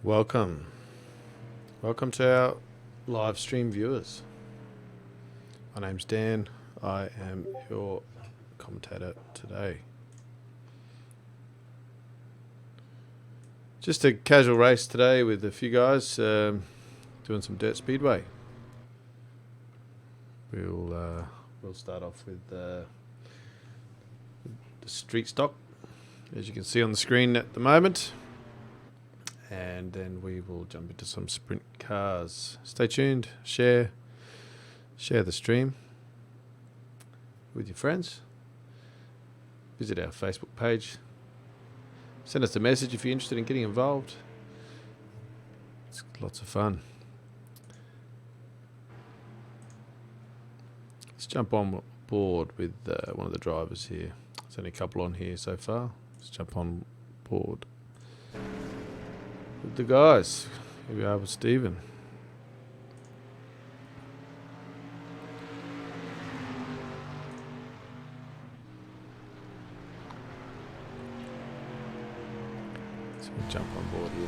Welcome. Welcome to our live stream viewers. My name's Dan. I am your commentator today. Just a casual race today with a few guys doing some Dirt Speedway. We'll start off with the street stock, as you can see on the screen at the moment. And then we will jump into some sprint cars. Stay tuned, share the stream with your friends. Visit our Facebook page. Send us a message if you're interested in getting involved. It's lots of fun. Let's jump on board with one of the drivers here. There's only a couple on here so far. Let's jump on board with the guys. Here we are with Stephen. So we'll jump on board here.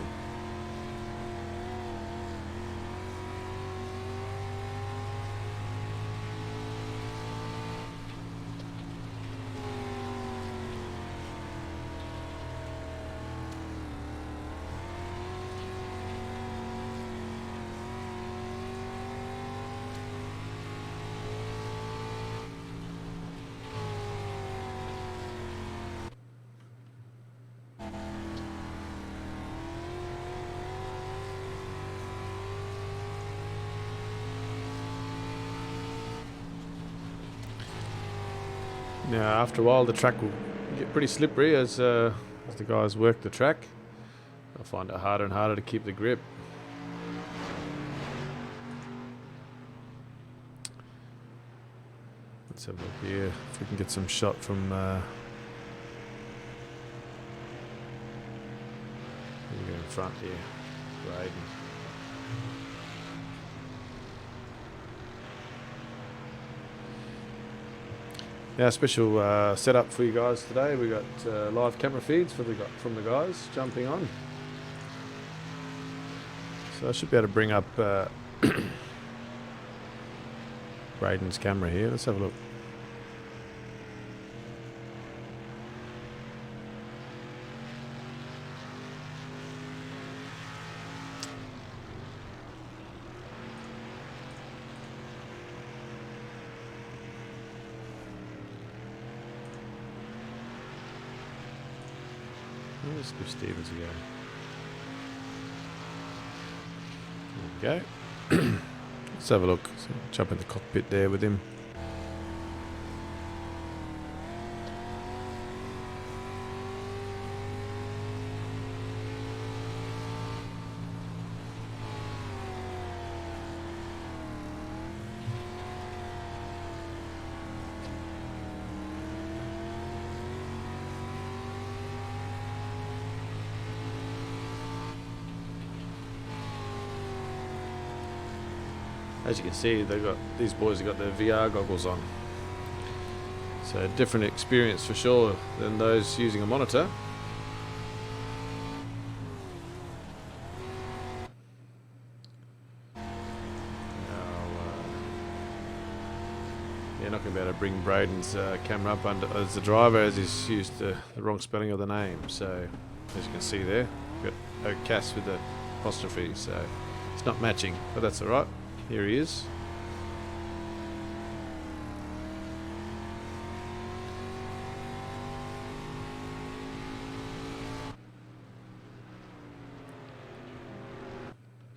Now, after a while, the track will get pretty slippery as the guys work the track. They'll find it harder and harder to keep the grip. Let's have a look here if we can get some shot from. We'll go in front here, Braden. Now, special setup for you guys today. We got live camera feeds from the guys jumping on. So I should be able to bring up Braden's camera here. Let's have a look. Let's give Stevens a go. There we go. Let's have a look. So jump in the cockpit there with him. As you can see, these boys have got their VR goggles on. So a different experience for sure than those using a monitor. You're not going to be able to bring Braden's camera up as the driver, as he's used the wrong spelling of the name. So as you can see there, we've got Ocas with the apostrophe, so it's not matching, but that's alright. Here he is.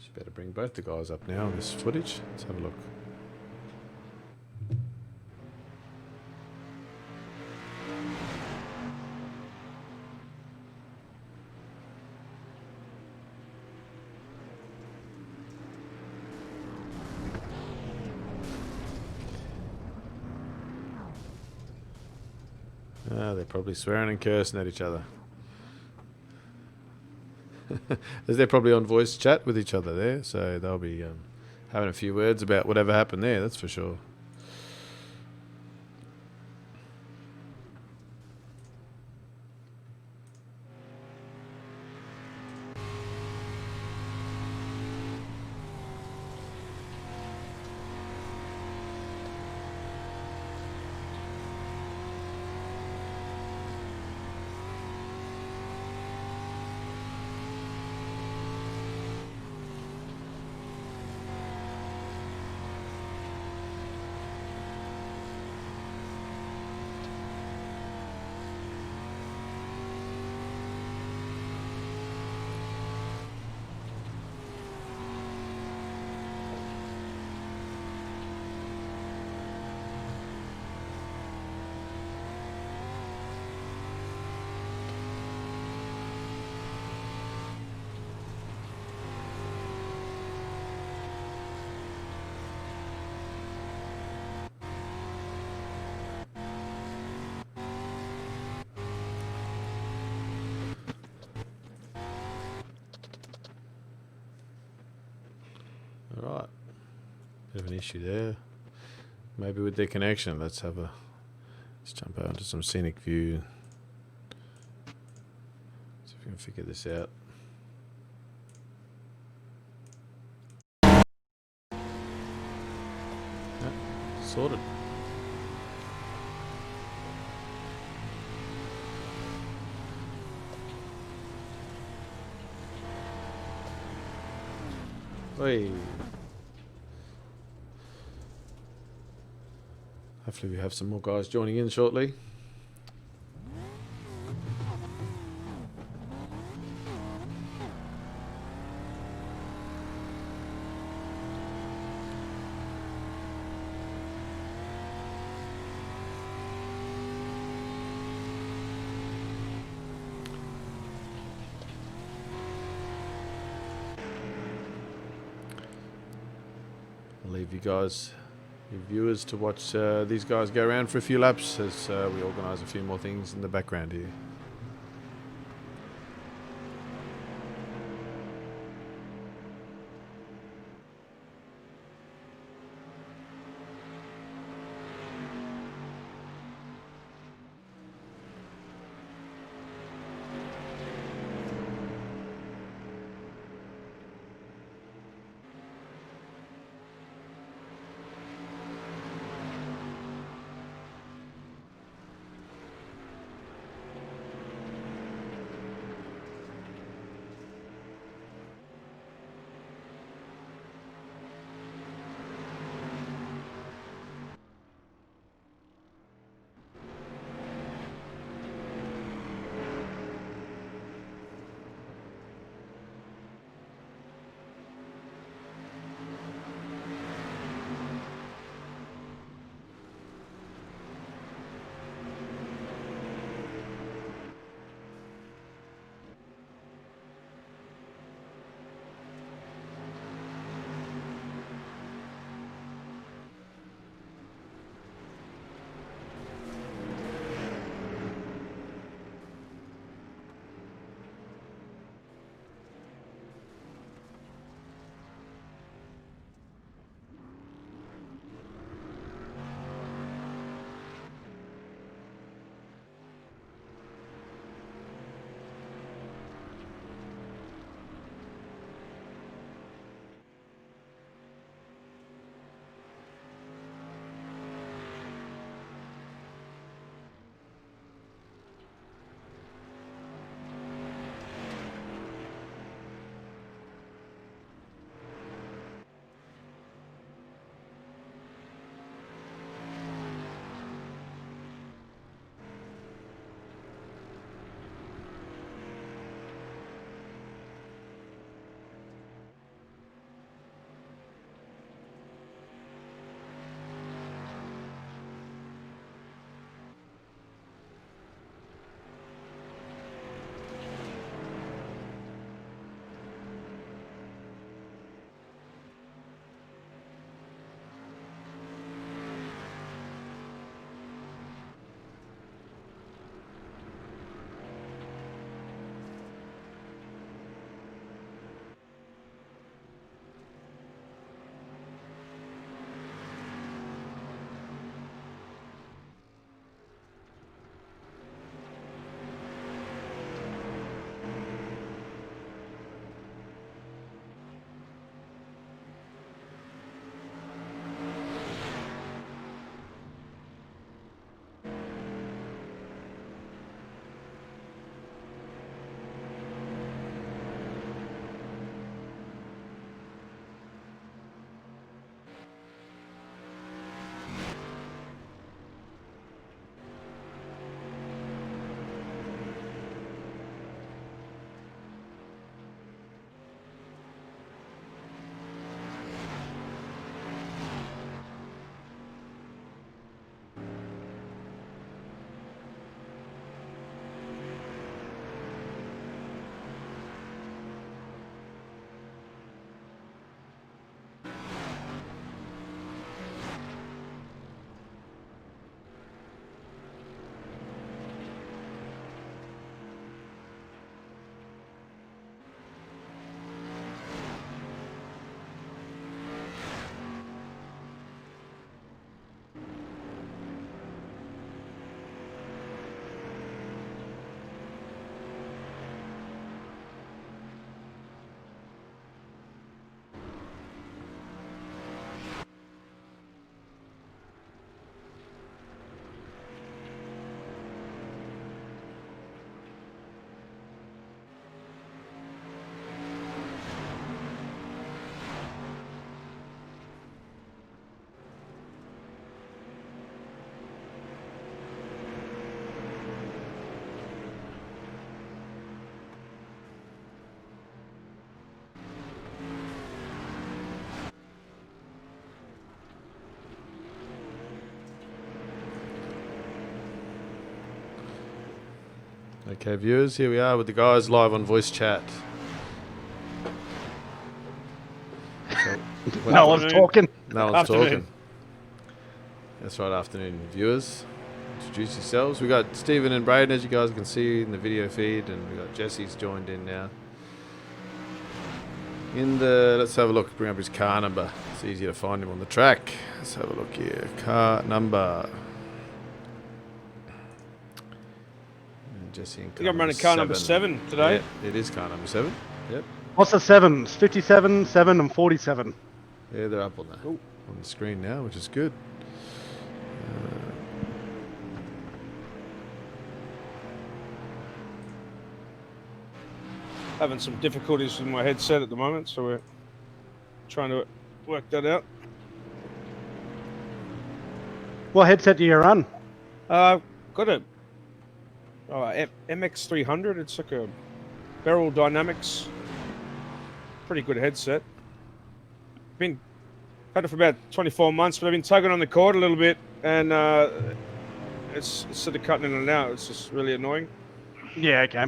Should better bring both the guys up now in this footage. Let's have a look. They're probably swearing and cursing at each other. As they're probably on voice chat with each other there, so they'll be having a few words about whatever happened there, that's for sure. Bit of an issue there. Maybe with their connection. Let's jump out into some scenic view. See if we can figure this out. Sorted. Hey. Hopefully we have some more guys joining in shortly. I'll leave you guys, your viewers, to watch these guys go around for a few laps as we organise a few more things in the background here. Okay, viewers, here we are with the guys live on voice chat. So, No one's talking. No one's talking. That's right, afternoon, viewers. Introduce yourselves. We got Stephen and Braden, as you guys can see in the video feed, and we got Jesse's joined in now. Let's have a look. Bring up his car number. It's easier to find him on the track. Let's have a look here. Car number. And Jesse and I think I'm running car number 7 today. Yeah, it is car number 7. Yep. What's the sevens? 57, 7, and 47. Yeah, they're up on the screen now, which is good. Having some difficulties with my headset at the moment, so we're trying to work that out. What headset do you run? Got a MX300. It's like a Barrel Dynamics. Pretty good headset. Had it for about 24 months, but I've been tugging on the cord a little bit, and it's sort of cutting in and out. It's just really annoying. Yeah, okay.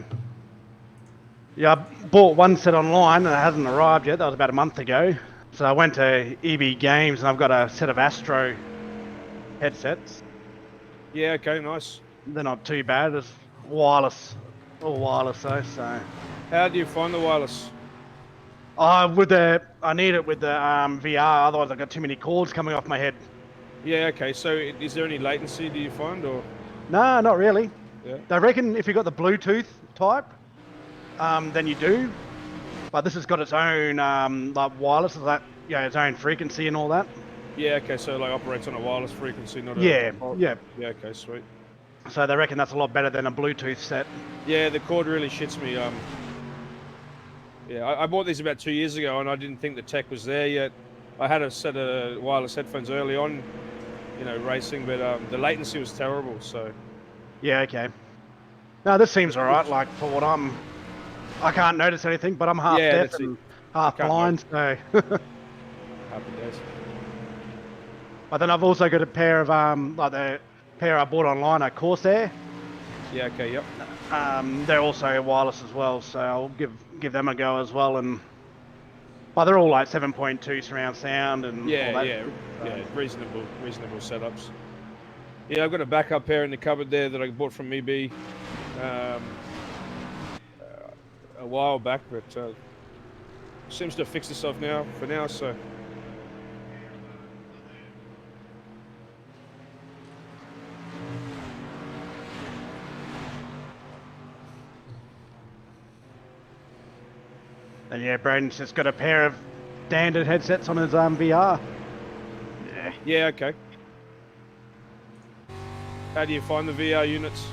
Yeah, I bought one set online and it hasn't arrived yet. That was about a month ago. So I went to EB Games and I've got a set of Astro headsets. Yeah, okay, nice. They're not too bad. It's wireless. All wireless though, so. How do you find the wireless? I need it with the VR, otherwise I've got too many cords coming off my head. Yeah, okay. So is there any latency, do you find, or? No, not really. Yeah. They reckon if you've got the Bluetooth type, then you do. But this has got its own like wireless, its own frequency and all that. Yeah, okay. So like operates on a wireless frequency, not a. Yeah. Yeah, okay, sweet. So they reckon that's a lot better than a Bluetooth set. Yeah, the cord really shits me. Yeah, I bought these about 2 years ago, and I didn't think the tech was there yet. I had a set of wireless headphones early on, racing, but the latency was terrible. So. Yeah, okay. No, this seems alright. Like for what I can't notice anything, but I'm half deaf and half blind, so. Happy days. But then I've also got a pair of like the pair I bought online, a Corsair. Yeah. Okay. Yep. They're also wireless as well, so I'll give them a go as well. But they're all like 7.2 surround sound and all that. Yeah, reasonable setups. Yeah, I've got a backup pair in the cupboard there that I bought from EB a while back, but seems to have fixed itself now for now. So. And yeah, Braden's just got a pair of standard headsets on his VR. Yeah. Yeah, okay. How do you find the VR units?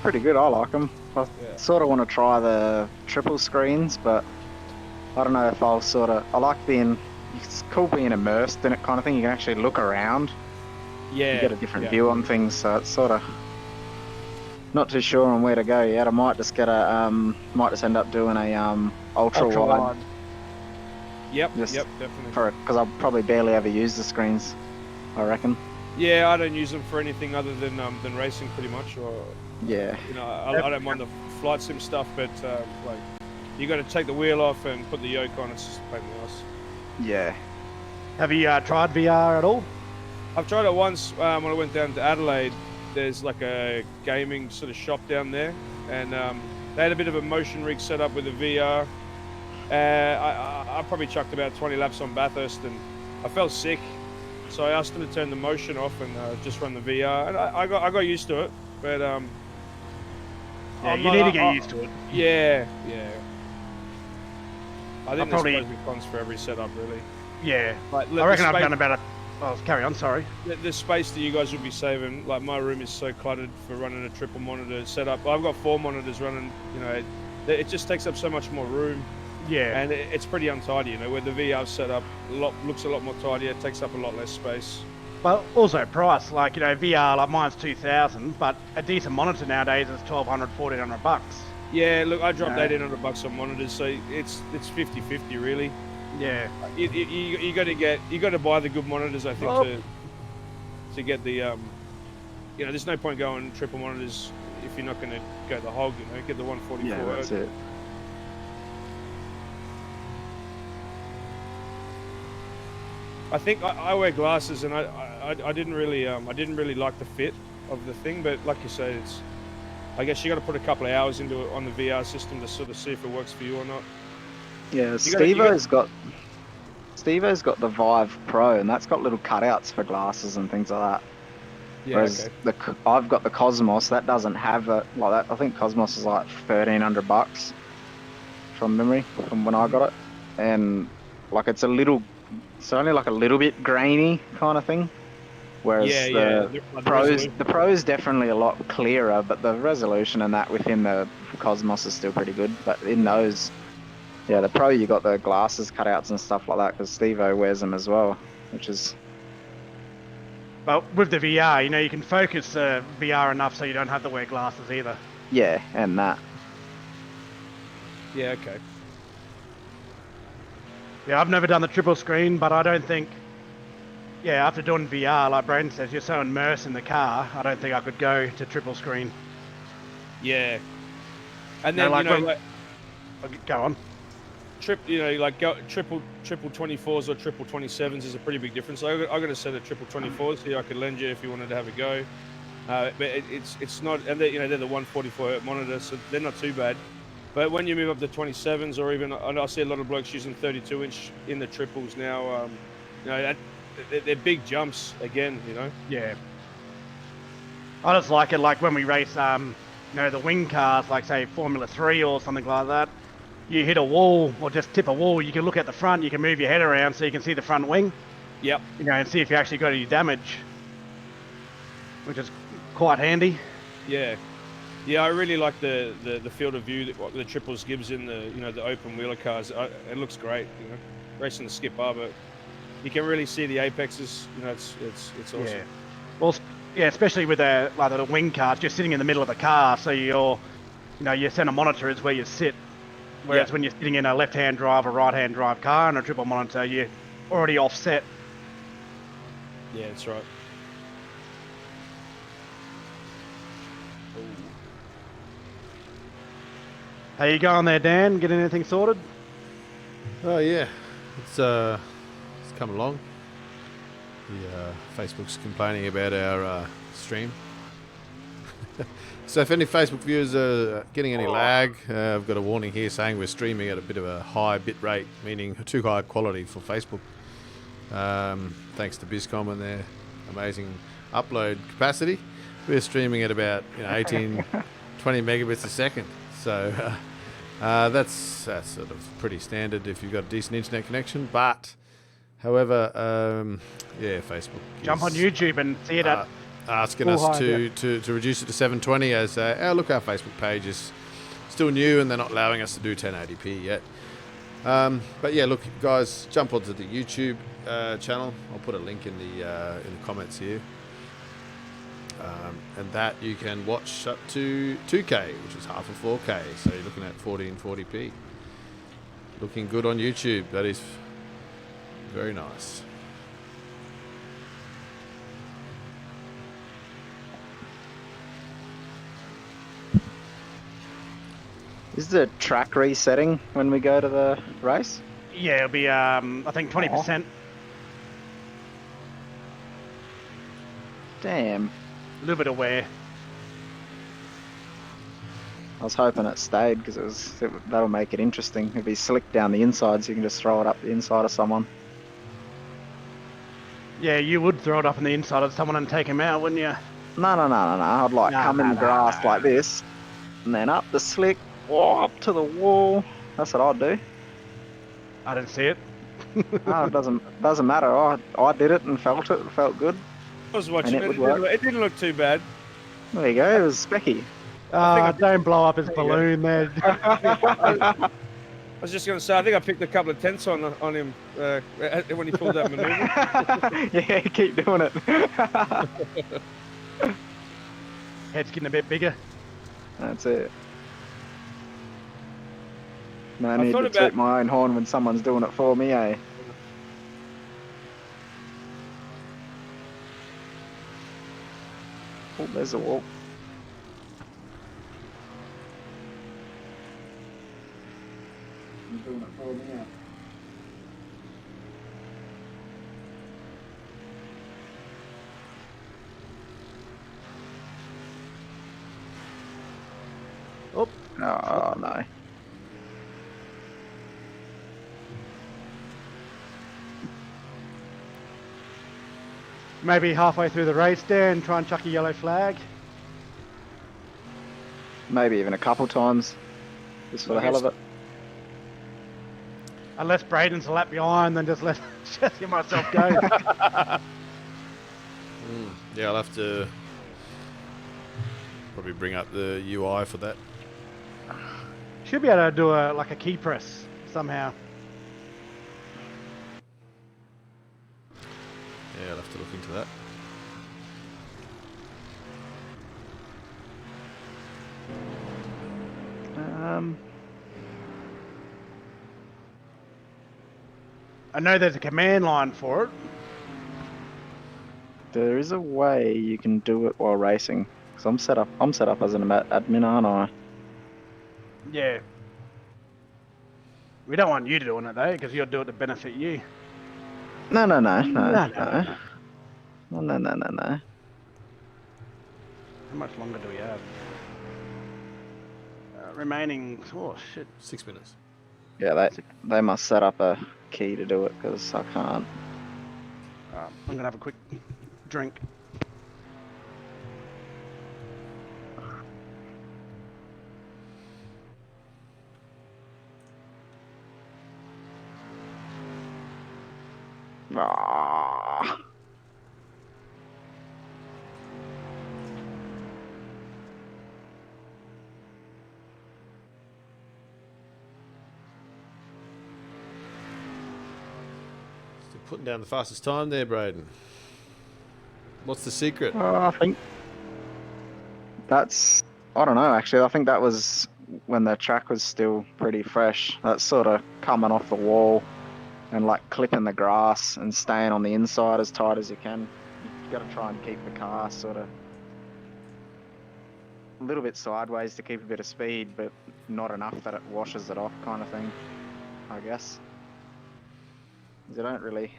Pretty good, I like them. I sort of want to try the triple screens, but I don't know if I like it's cool being immersed in it kind of thing. You can actually look around. Yeah. You get a different view on things, so it's sort of not too sure on where to go yet. I might just end up doing a ultra wide. Yep, definitely. Because I'll probably barely ever use the screens, I reckon. Yeah, I don't use them for anything other than racing, pretty much. Or yeah. I don't mind the flight sim stuff, but like you got to take the wheel off and put the yoke on. It's just a pain in the ass. Yeah. Have you tried VR at all? I've tried it once when I went down to Adelaide. There's like a gaming sort of shop down there, and they had a bit of a motion rig set up with a VR. I probably chucked about 20 laps on Bathurst, and I felt sick, so I asked them to turn the motion off and just run the VR, and I got used to it. But yeah, you need to get used to it. Yeah. I think there's pros and cons for every setup, really. Yeah, I reckon I've done about a. Oh, carry on, sorry. The space that you guys would be saving, like my room is so cluttered for running a triple monitor setup. I've got 4 monitors running, it just takes up so much more room. Yeah. And it's pretty untidy, where the VR setup looks a lot more tidier, it takes up a lot less space. But also price, like, VR, like mine's 2,000, but a decent monitor nowadays is $1,200, $1,400. Yeah, look, I dropped $1,800 on monitors, so it's 50-50 really. Yeah. You got to buy the good monitors, I think, to get the there's no point going triple monitors if you're not going to go the hog, you know, get the 144. Yeah, that's it. I think I wear glasses, and I didn't really like the fit of the thing, but like you say, it's, I guess you got to put a couple of hours into it on the VR system to sort of see if it works for you or not. Yeah, Steve-O's got the Vive Pro, and that's got little cutouts for glasses and things like that. Yeah, Whereas I've got the Cosmos, that doesn't have it like that. I think Cosmos is like $1,300 from memory, from when I got it, and like it's only like a little bit grainy kind of thing. Whereas the Pro is definitely a lot clearer, but the resolution and that within the Cosmos is still pretty good. But in those, yeah, the Pro, you got the glasses cutouts and stuff like that, because Steve-O wears them as well, which is... But with the VR, you know, you can focus VR enough so you don't have to wear glasses either. Yeah, and that. Yeah, okay. Yeah, I've never done the triple screen, but I don't think... Yeah, after doing VR, like Brayden says, you're so immersed in the car, I don't think I could go to triple screen. Yeah. And then, no, like, you know, go on. Triple 24s or triple 27s is a pretty big difference. I got a set of triple 24s here I could lend you if you wanted to have a go. But it's not, and they're the 144 hertz monitor, so they're not too bad. But when you move up to 27s, or even, I see a lot of blokes using 32-inch in the triples now. You know, they're big jumps again. You know. Yeah. I just like it, like when we race, you know, the wing cars, like say Formula 3 or something like that. You hit a wall or just tip a wall, you can look at the front, you can move your head around so you can see the front wing. Yep. You know, and see if you actually got any damage, which is quite handy. Yeah. Yeah, I really like the field of view that what the triples gives in the, you know, the open wheeler cars. It looks great, you know, racing the skip bar, but you can really see the apexes. You know, it's awesome. Yeah. Well, yeah, especially with the wing cars, you're sitting in the middle of the car, so your center monitor is where you sit. Whereas when you're sitting in a left-hand drive or right-hand drive car and a triple monitor, you're already offset. Yeah, that's right. How you going there, Dan? Get anything sorted? Oh yeah, it's come along. Facebook's complaining about our stream. So if any Facebook viewers are getting any lag, I've got a warning here saying we're streaming at a bit of a high bit rate, meaning too high quality for Facebook. Thanks to Bizcom and their amazing upload capacity, we're streaming at about 18, 20 megabits a second. So that's sort of pretty standard if you've got a decent internet connection. But however, Facebook jump on YouTube and see it at asking us to reduce it to 720 as our Facebook page is still new and they're not allowing us to do 1080p yet. But yeah, look, guys, jump onto the YouTube channel. I'll put a link in the comments here. And that you can watch up to 2K, which is half of 4K. So you're looking at 1440p. Looking good on YouTube. That is very nice. Is the track resetting when we go to the race? Yeah, it'll be, I think 20%. Damn. A little bit of wear. I was hoping it stayed because that'll make it interesting. It'll be slick down the inside so you can just throw it up the inside of someone. Yeah, you would throw it up on the inside of someone and take him out, wouldn't you? No. I'd come in the grass like this and then up the slick, up to the wall. That's what I'd do. I didn't see it. No, it doesn't matter. I did it and felt it. It felt good. I was watching it. It didn't look too bad. There you go. It was specky. Don't blow up his balloon there. I was just going to say, I think I picked a couple of tenths on him when he pulled that maneuver. Yeah, keep doing it. Head's getting a bit bigger. That's it. No need to toot my own horn when someone's doing it for me, eh? Oh, there's a wall. doing it for me now. Oh, Oh no. maybe halfway through the race there and try and chuck a yellow flag. Maybe even a couple times, just for the hell of it. Unless Braden's a lap behind, then just let Jesse and myself go. Yeah, I'll have to probably bring up the UI for that. Should be able to do like a key press somehow. Yeah, I'll have to look into that. I know there's a command line for it. There is a way you can do it while racing. Cause I'm set up as an admin, aren't I? Yeah. We don't want you doing it though, because you'll do it to benefit you. No. No. No. How much longer do we have? Remaining. Oh shit. 6 minutes. Yeah, they must set up a key to do it because I can't. I'm gonna have a quick drink. Ah. Still putting down the fastest time there, Braden. What's the secret? I think that's. I don't know, actually. I think that was when the track was still pretty fresh. That's sort of coming off the wall and like clipping the grass and staying on the inside as tight as you can. You got to try and keep the car sort of a little bit sideways to keep a bit of speed, but not enough that it washes it off, kind of thing, I guess. 'Cause I don't really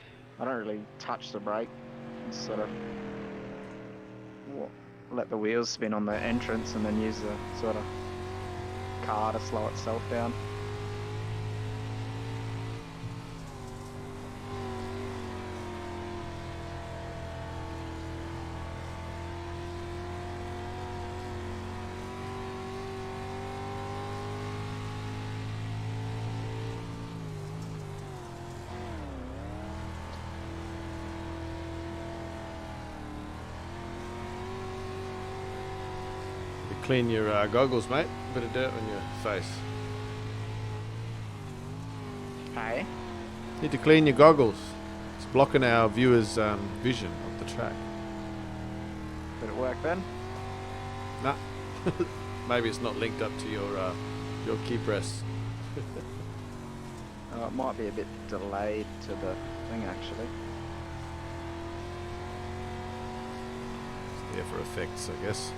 touch the brake. It's sort of let the wheels spin on the entrance and then use the sort of car to slow itself down. Clean your goggles, mate. Bit of dirt on your face. Hey? Need to clean your goggles. It's blocking our viewers' vision of the track. Did it work then? Nah. Maybe it's not linked up to your key press. It might be a bit delayed to the thing, actually. It's there for effects, I guess.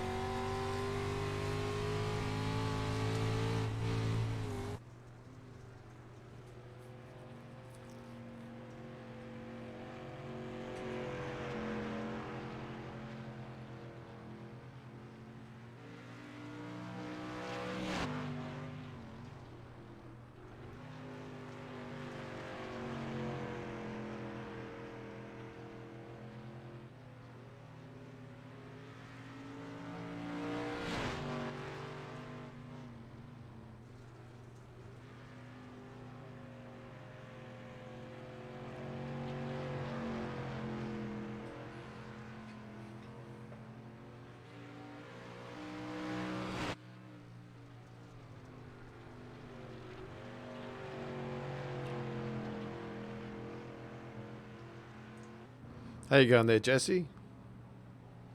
How you going there, Jesse?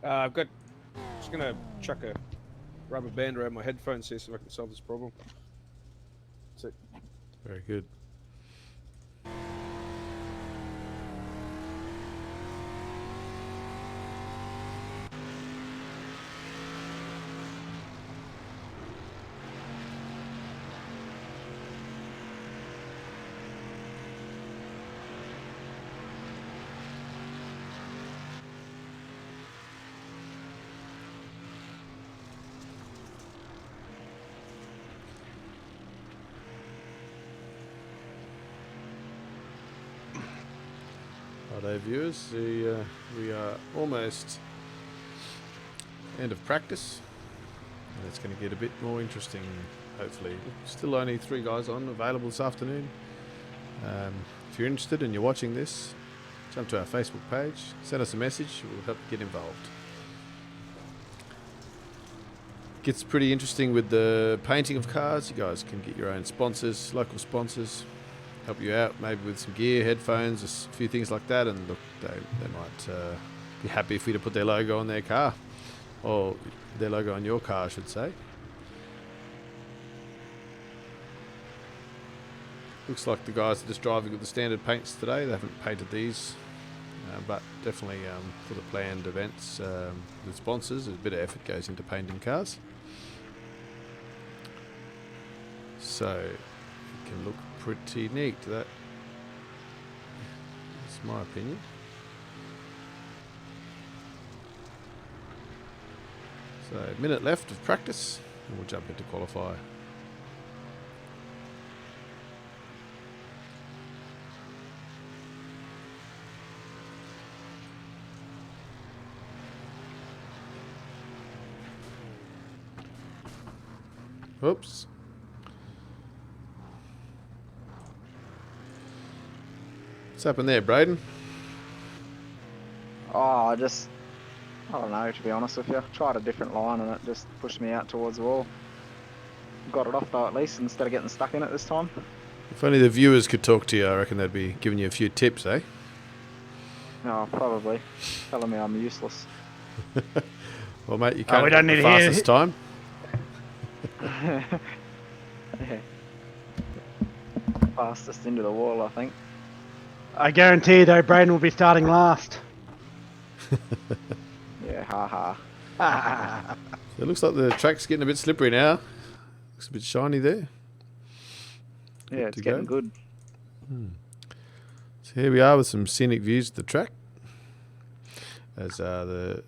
I've got. Just gonna chuck a rubber band around my headphones here so I can solve this problem. That's it. Very good. Righto, viewers. We are almost end of practice. And it's going to get a bit more interesting, hopefully. Still only 3 guys on available this afternoon. If you're interested and you're watching this, jump to our Facebook page, send us a message, we'll help you get involved. Gets pretty interesting with the painting of cars. You guys can get your own sponsors, local sponsors, help you out, maybe with some gear, headphones, a few things like that. And look, they might be happy for you to put their logo on their car, or their logo on your car, I should say. Looks like the guys are just driving with the standard paints today. They haven't painted these, but definitely for the planned events with sponsors, a bit of effort goes into painting cars. So it can look pretty neat. That's my opinion. So a minute left of practice, and we'll jump into qualify. Oops. What's happened there, Braden? Oh, I don't know, to be honest with you. Tried a different line and it just pushed me out towards the wall. Got it off though at least, instead of getting stuck in it this time. If only the viewers could talk to you, I reckon they'd be giving you a few tips, eh? No, probably. Telling me I'm useless. Well, mate, you can't we don't get need the to hear fastest time. Yeah. Fastest into the wall, I think. I guarantee you, though, Braden will be starting last. Yeah, ha. So it looks like the track's getting a bit slippery now. Looks a bit shiny there. Yeah, it's to getting go. good. So here we are with some scenic views of the track as the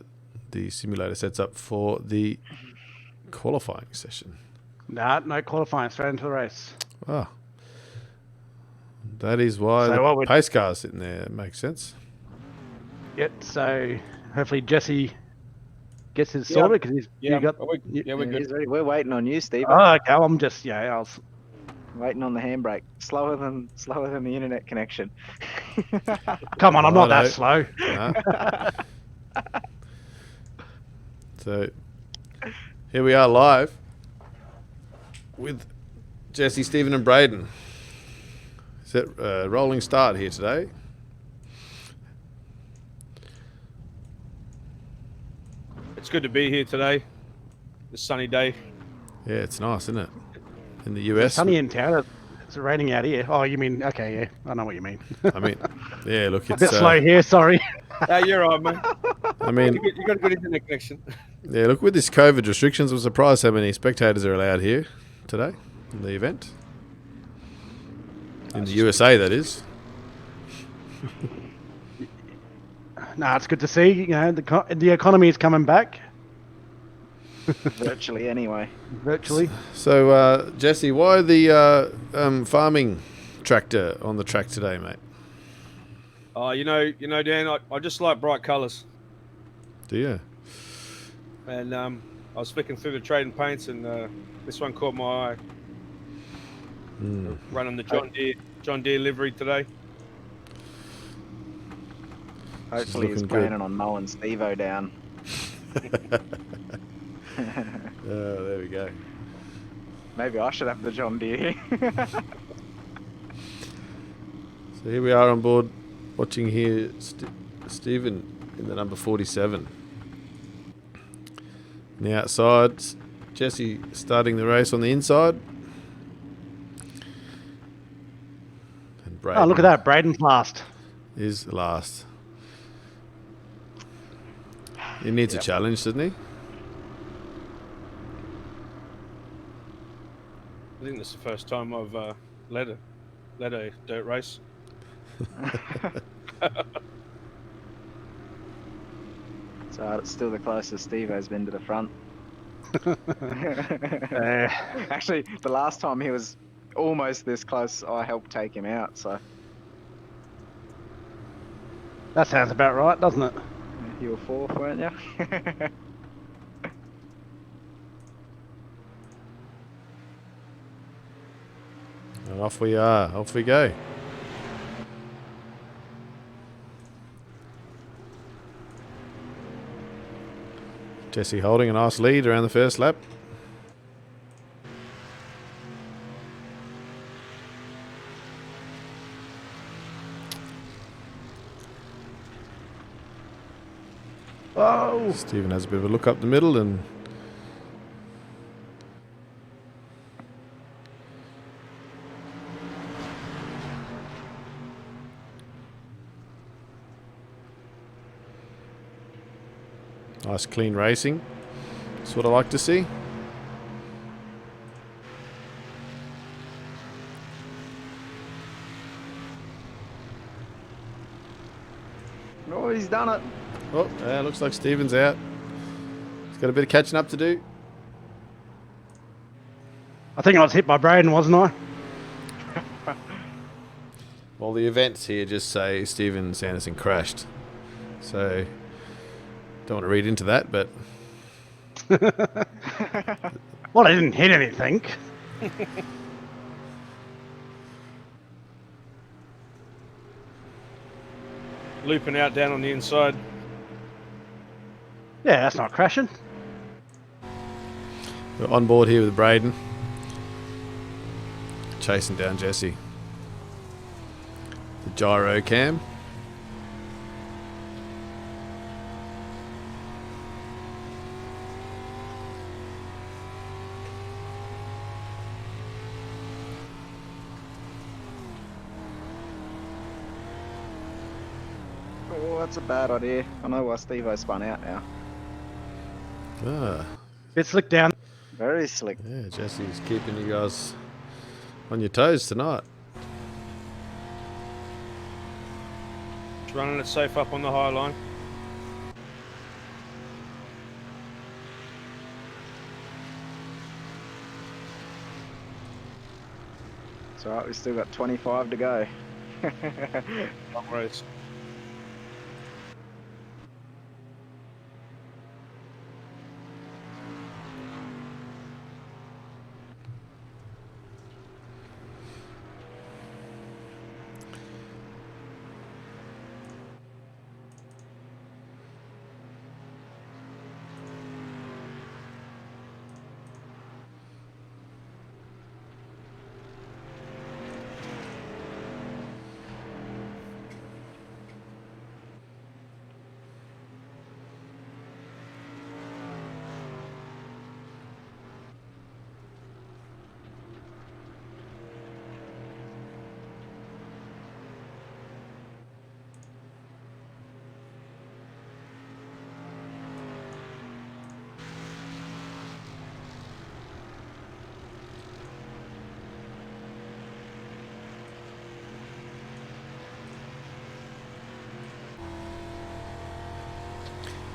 simulator sets up for the qualifying session. Nah, no qualifying, straight into the race. Ah, that is why So the pace car's sitting there. It makes sense. Yep, so hopefully Jesse gets his sorted, because Yeah, you got... we're good. He's ready. We're waiting on you, Steve. Oh, okay, I'm just, I was... Waiting on the handbrake. Slower than the internet connection. Come on, I'm not that Righto. slow. Nah. So here we are live with Jesse, Stephen and Braden. Is it a rolling start here today? It's good to be here today. It's a sunny day. Yeah, it's nice, isn't it? In the It's US. sunny in town. It's raining out here. Oh, you mean... Okay, yeah, I know what you mean. I mean, yeah, look, A it's bit slow here, sorry. You're all right, mate. I mean, You got a good internet connection. yeah, look, with this COVID restrictions, I'm surprised how many spectators are allowed here today in the event. In the USA, that is. Nah, it's good to see. You know, the economy is coming back, Virtually, anyway. virtually. So, Jesse, why the farming tractor on the track today, mate? Oh, you know, Dan, I just like bright colours. Do you? And I was flicking through the trade and paints, and this one caught my eye. Running the John Deere livery today. Hopefully he's looking planning good. on mowing Steve-O down. Oh, there we go. Maybe I should have the John Deere. So here we are on board, watching here Stephen in the number 47. On the outside, Jesse starting the race on the inside. And Braden Oh, look at that. Braden's last. is last. He needs a challenge, doesn't he? I think this is the first time I've led a dirt race. So it's still the closest Steve-O's been to the front. Actually, the last time he was almost this close, I helped take him out, so... That sounds about right, doesn't it? You were fourth, weren't you? And off we are. Off we go. Jesse holding a nice lead around the first lap. Oh! Stephen has a bit of a look up the middle and nice clean racing. That's what I like to see. Oh, he's done it. Oh, looks like Stephen's out. He's got a bit of catching up to do. I think I was hit by Braden, wasn't I? Well, the events here just say Stephen Sanderson crashed. So, don't want to read into that, but Well, I didn't hit anything. Looping out down on the inside. Yeah, that's not crashing. we're on board here with Braden. Chasing down Jesse. The gyro cam. Oh, that's a bad idea. I know why Steve-O spun out now. Ah, Bit slick down. Very slick. yeah, Jesse's keeping you guys on your toes tonight. Just running it safe up on the high line. It's alright, we've still got 25 to go. Long race.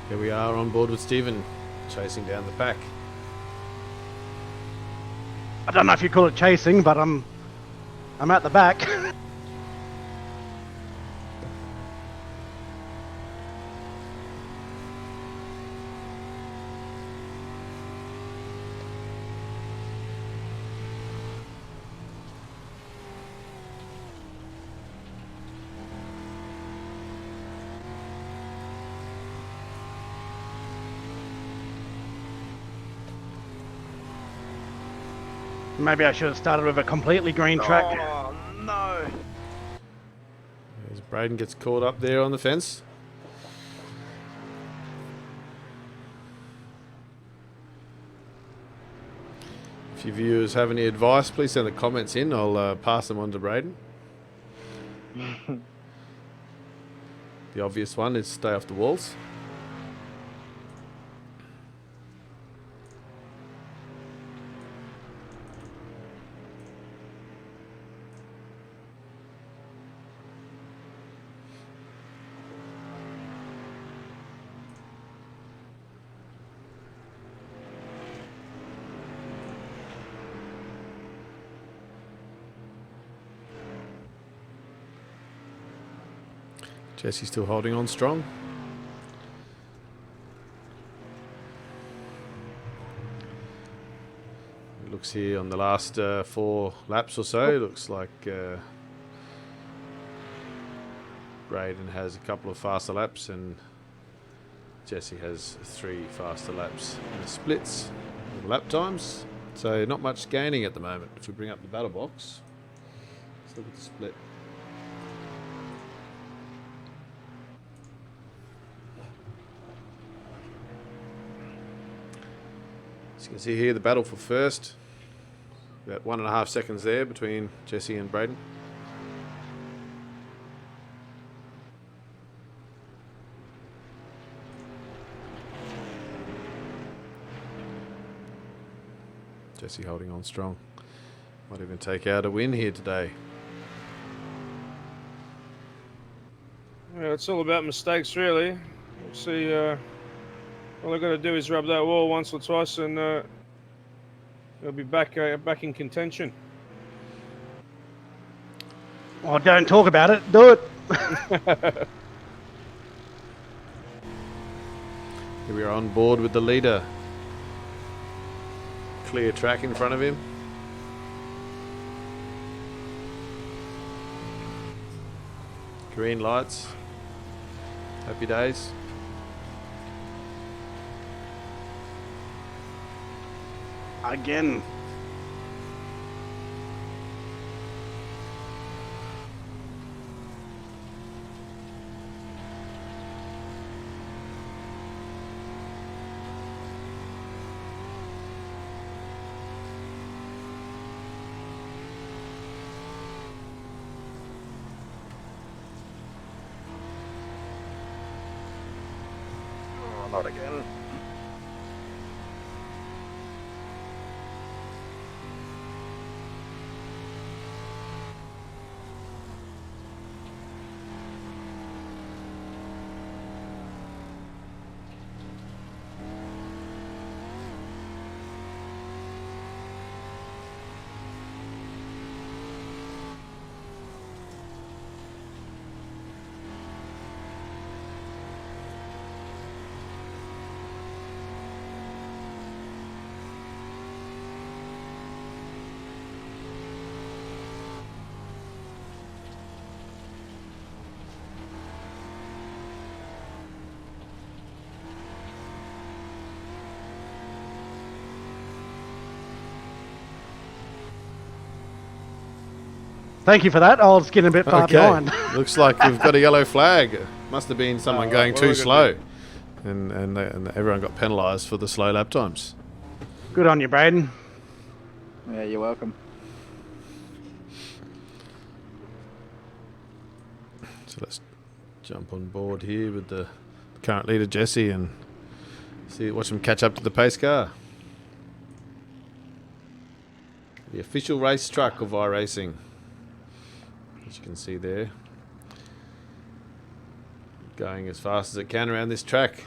Here we are on board with Stephen, chasing down the pack. I don't know if you call it chasing, but I'm at the back. Maybe I should have started with a completely green track. Oh, no. As Braden gets caught up there on the fence. If your viewers have any advice, please send the comments in. I'll pass them on to Braden. The obvious one is stay off the walls. Jesse still holding on strong. It looks here on the last 4 laps or so, it looks like Braden has a couple of faster laps and Jesse has 3 faster laps in the splits, lap times. So not much gaining at the moment. If we bring up the battle box, let's look at the split. As you can see here, the battle for first. About 1.5 seconds there between Jesse and Braden. Jesse holding on strong. Might even take out a win here today. Yeah, it's all about mistakes, really. We'll see. All I've got to do is rub that wall once or twice, and he'll be back in contention. Oh, don't talk about it. Do it. Here we are on board with the leader. Clear track in front of him. Green lights. Happy days. Again. Oh, not again. Thank you for that. I was getting a bit far behind. Looks like we've got a yellow flag. Must have been someone Oh, going what too are we slow. And everyone got penalised for the slow lap times. Good on you, Braden. Yeah, you're welcome. So let's jump on board here with the current leader, Jesse, and watch him catch up to the pace car. The official race truck of iRacing. As you can see there. Going as fast as it can around this track.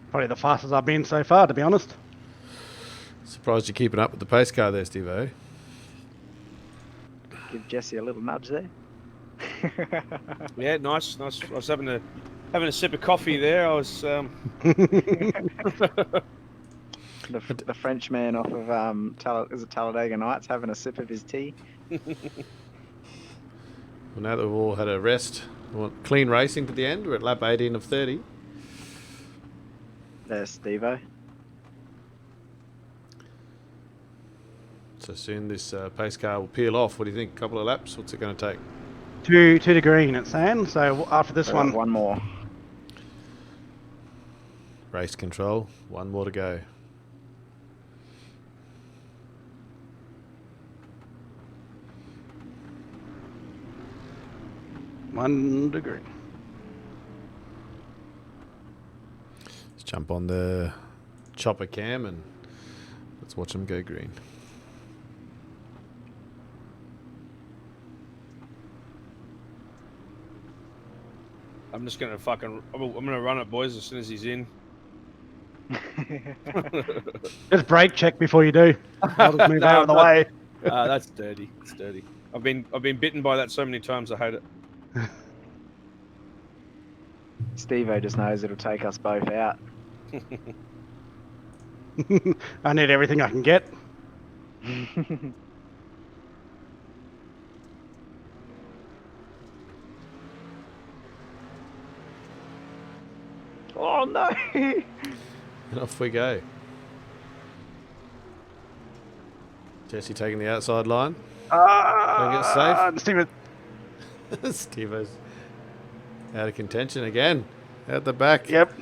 Probably the fastest I've been so far, to be honest. Surprised you're keeping up with the pace car there, Steve-O. Give Jesse a little nudge there. Yeah, nice. I was having a sip of coffee there. I was. The Frenchman off of is it Talladega Nights having a sip of his tea. Well, now that we've all had a rest, we want clean racing to the end. We're at lap 18 of 30. There's Steve-O. So soon this pace car will peel off. What do you think? A couple of laps? What's it going to take? Two to green, it's saying. So after this one, One more. Race control. One more to go. one to green. Let's jump on the chopper cam and let's watch them go green. I'm just gonna I'm gonna run it, boys, as soon as he's in. Just brake check before you do. I'll just move out of the way. That's dirty. It's dirty. I've been bitten by that so many times. I hate it. Steve-O just knows it'll take us both out. I need everything I can get. Oh no! And off we go. Jesse taking the outside line. Don't get safe. Steven. Steve-O's out of contention again. Out the back. Yep.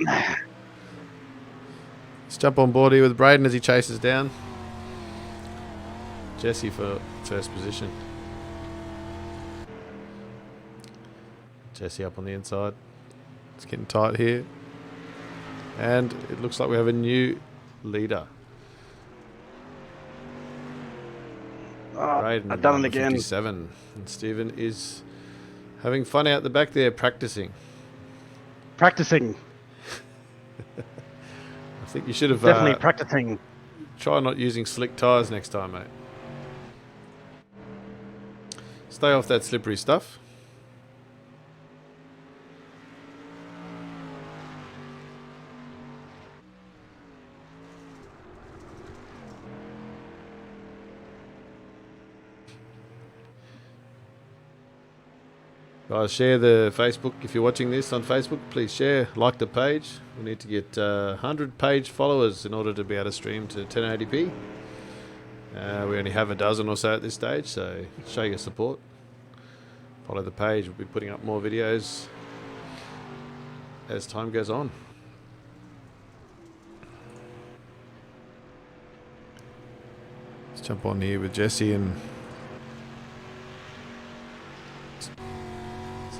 Let's jump on board here with Braden as he chases down Jesse for first position. Jesse up on the inside. It's getting tight here. And it looks like we have a new leader. Oh, Braden, I've done it number again. 57. And Stephen is having fun out the back there practicing. Practicing. I think you should have Definitely practicing. try not using slick tyres next time, mate. Stay off that slippery stuff. Guys, share the Facebook. If you're watching this on Facebook, please share, like the page. We need to get 100 page followers in order to be able to stream to 1080p. We only have a dozen or so at this stage, so show your support. Follow the page. We'll be putting up more videos as time goes on. Let's jump on here with Jesse and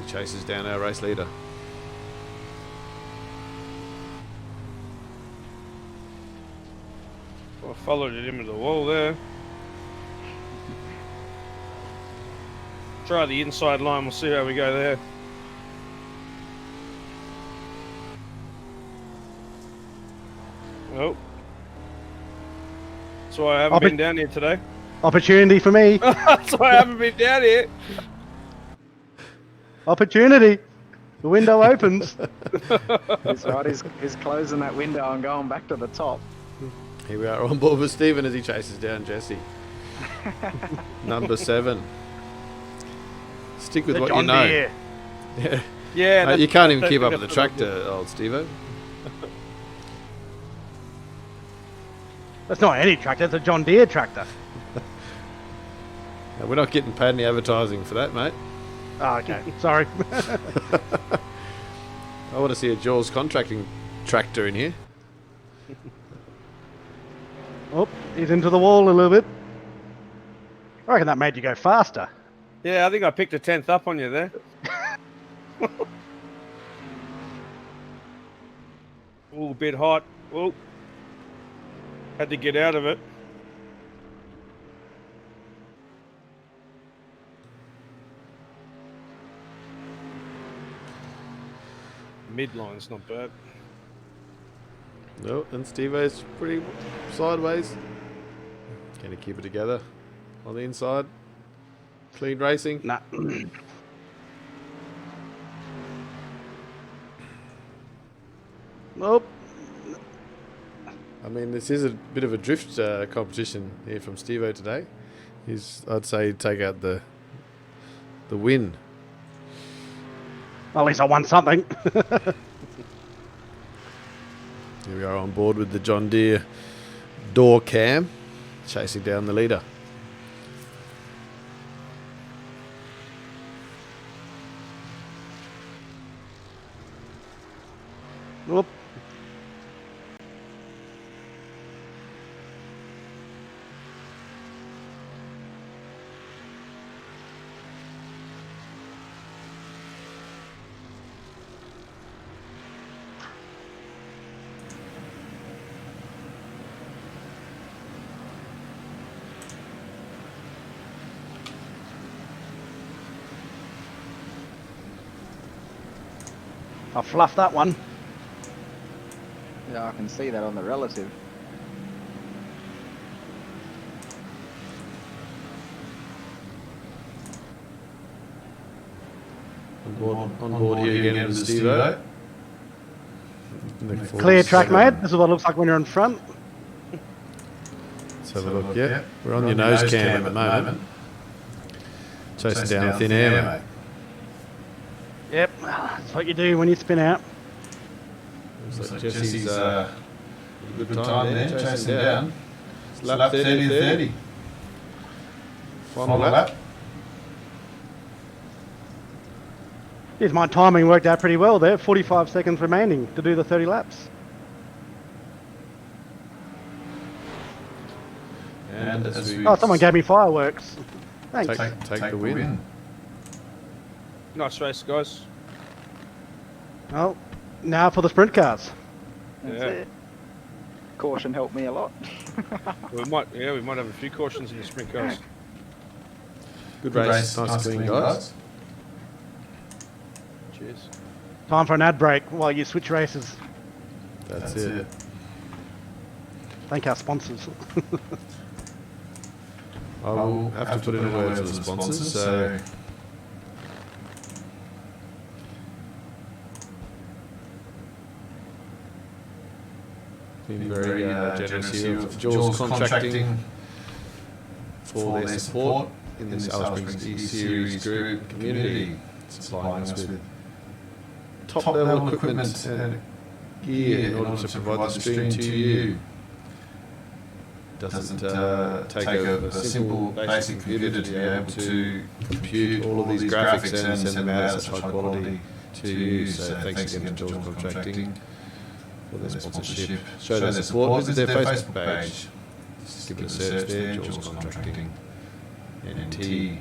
chases down our race leader. I followed it into the wall there. Try the inside line, we'll see how we go there. Oh. That's why I haven't been down here today. Opportunity for me. That's why I haven't been down here. Opportunity. The window opens. He's right, he's closing that window and going back to the top. Here we are on board with Stephen as he chases down Jesse. Number 7. Stick with The what John you know. Deere. Yeah. Yeah, You can't even keep up that's with the what I tractor, old Steve-O. That's not any tractor, it's a John Deere tractor. No, we're not getting paid any advertising for that, mate. Oh, okay. Sorry. I want to see a Jaws contracting tractor in here. Oh, he's into the wall a little bit. I reckon that made you go faster. Yeah, I think I picked a 10th up on you there. Ooh, a bit hot. Ooh. Had to get out of it. Midline's not bad. No, and Steve-O's pretty sideways. Can he keep it together on the inside? Clean racing. Nah. Nope. I mean, this is a bit of a drift competition here from Steve-O today. I'd say, take out the win. Well, at least I won something. Here we are on board with the John Deere door cam, chasing down the leader. Whoop. I fluffed that one. Yeah, I can see that on the relative. On board here again with Steve-O. Clear track, mate. This is what it looks like when you're in front. Let's have a look. Yeah, we're on your nose cam at the moment. Chasing down thin air, mate. Yep, that's what you do when you spin out. Looks like Jesse's good time there, chasing down. It's lap 30 to 30. Final lap. Yes, my timing worked out pretty well there. 45 seconds remaining to do the 30 laps. And as we someone gave me fireworks. Thanks. take the win. Nice race, guys. Well, now for the sprint cars. That's Yeah. it. Caution helped me a lot. We might have a few cautions in the sprint cars. Good race. Nice clean, guys. Cheers. Time for an ad break while you switch races. That's it. Thank our sponsors. I will have to put in a word for the sponsors. So been very generous here with Jules Contracting for their support in this Alice Springs E-Series group and community, supplying us with top-level equipment and gear in order to provide the stream to you. Doesn't take a simple basic computer to be able to compute all of these graphics and send them out at such high quality to you. So thanks again to Jules Contracting for their sponsorship. Show their support. Visit their Facebook page. Just give it a search there, Jules Contracting NT.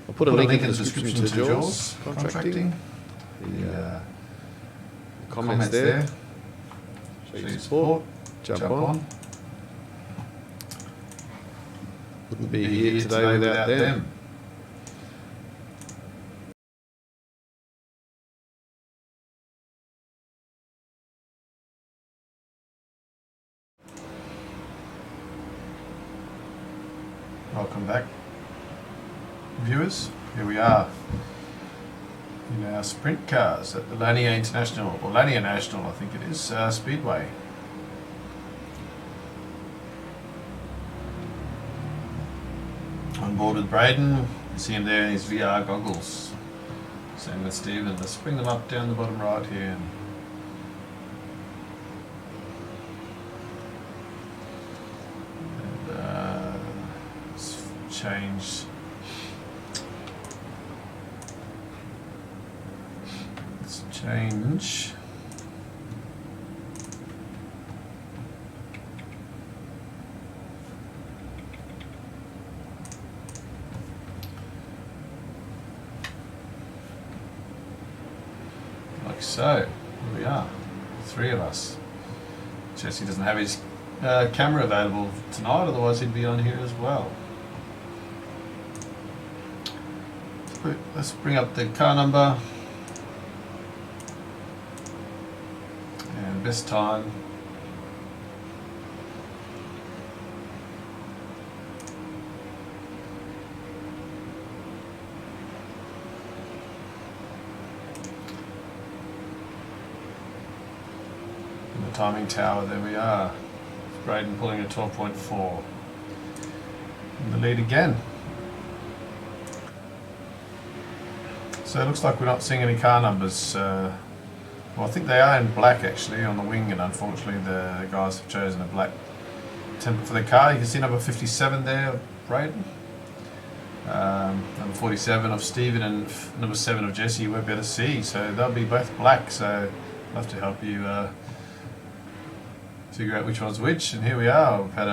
I'll put a link in the description to Jules Contracting. The comments there. Show your support. Jump on. Wouldn't be here today without them. Welcome back, viewers. Here we are in our sprint cars at the Lanier International, or Lanier National, I think it is, Speedway. On board with Braden, you see him there in his VR goggles. Same with Stephen. Let's bring them up down the bottom right here. And let's change. Let's change. So, here we are, 3 of us. Jesse doesn't have his camera available tonight, otherwise he'd be on here as well. Let's bring up the car number and best time. Timing tower, there we are. Braden pulling a 12.4. In the lead again. So it looks like we're not seeing any car numbers. Well, I think they are in black actually on the wing, and unfortunately the guys have chosen a black template for their car. You can see number 57 there of Braden. Number 47 of Stephen and number 7 of Jesse you won't be able to see. So they'll be both black, so I'll have to help you figure out which one's which, and here we are. We've had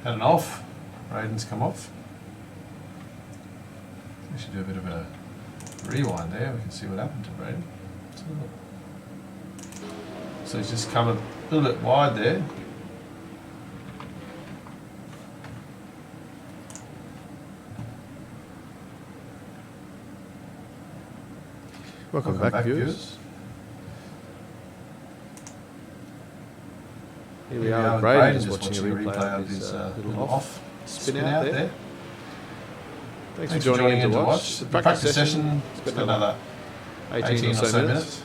an off. Braden's come off. We should do a bit of a rewind there. We can see what happened to Braden. So he's just come a little bit wide there. Welcome back, viewers. Here we are with Braden just watching a replay of his little off spin out there. Thanks for joining in to watch. The practice session, it's got another 18 or so minutes.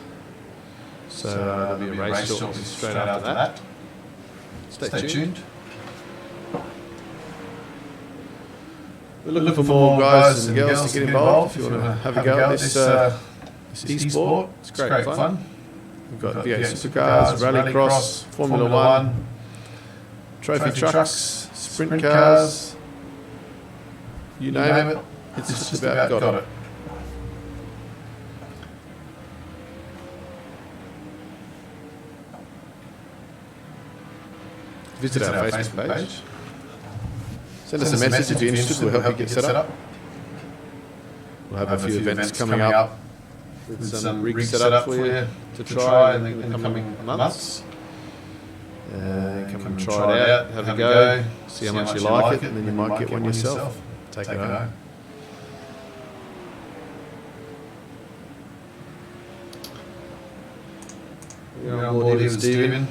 So there'll be a race shortly straight after that. Stay tuned. We're looking for more guys and girls to get involved. If you want to have a go at this e-sport, it's great fun. We've got V8 supercars, rallycross, Formula One, trophy trucks, sprint cars, you name it, it's just about got it. Visit our Facebook page. Send us a message if you're interested. We'll help you get set up. We'll have a few events coming up with some rigs set up for you to try in the coming months. Come and try it out, have a go, see how much you like it, and then you might get one yourself. Take it home. You're on board here with Stephen.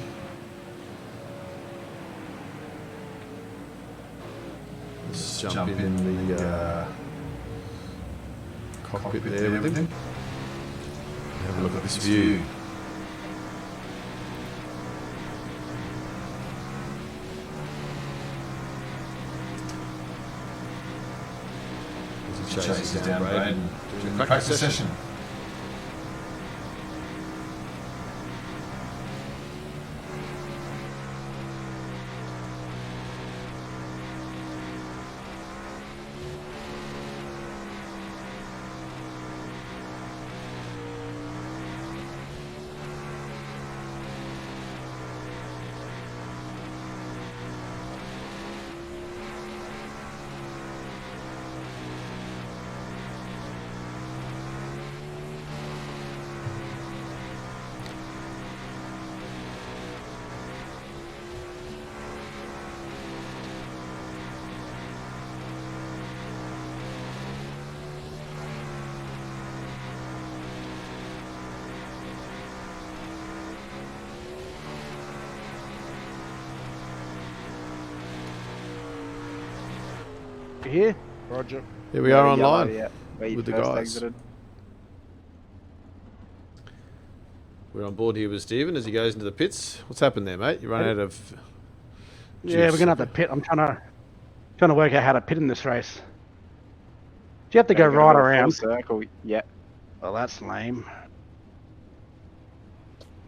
Let's jump in the cockpit there with him. Have a look at this view. As he chases down Braden during the practice session. Here? Roger. Here we are online where you with the first guys. exited. We're on board here with Stephen as he goes into the pits. What's happened there, mate? You run out of Yeah, we're gonna have to pit. I'm trying to work out how to pit in this race. Do you have to go Gotta right full around? circle. Yeah. Well, that's lame.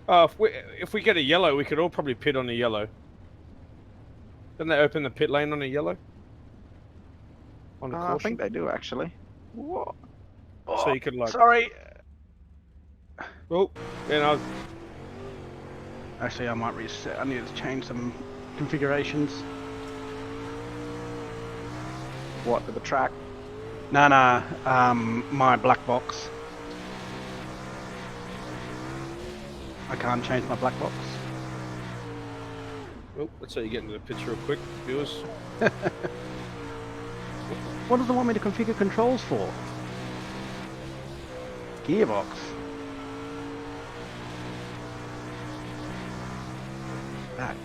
If we get a yellow, we could all probably pit on a yellow. Didn't they open the pit lane on a yellow? On a I caution? think they do actually. What? So you could like. Sorry. Oh, Actually, I might reset. I need to change some configurations. What, to the track? No, my black box. I can't change my black box. Oh, that's how you get into the pits real quick, viewers. What does it want me to configure controls for? Gearbox. Back.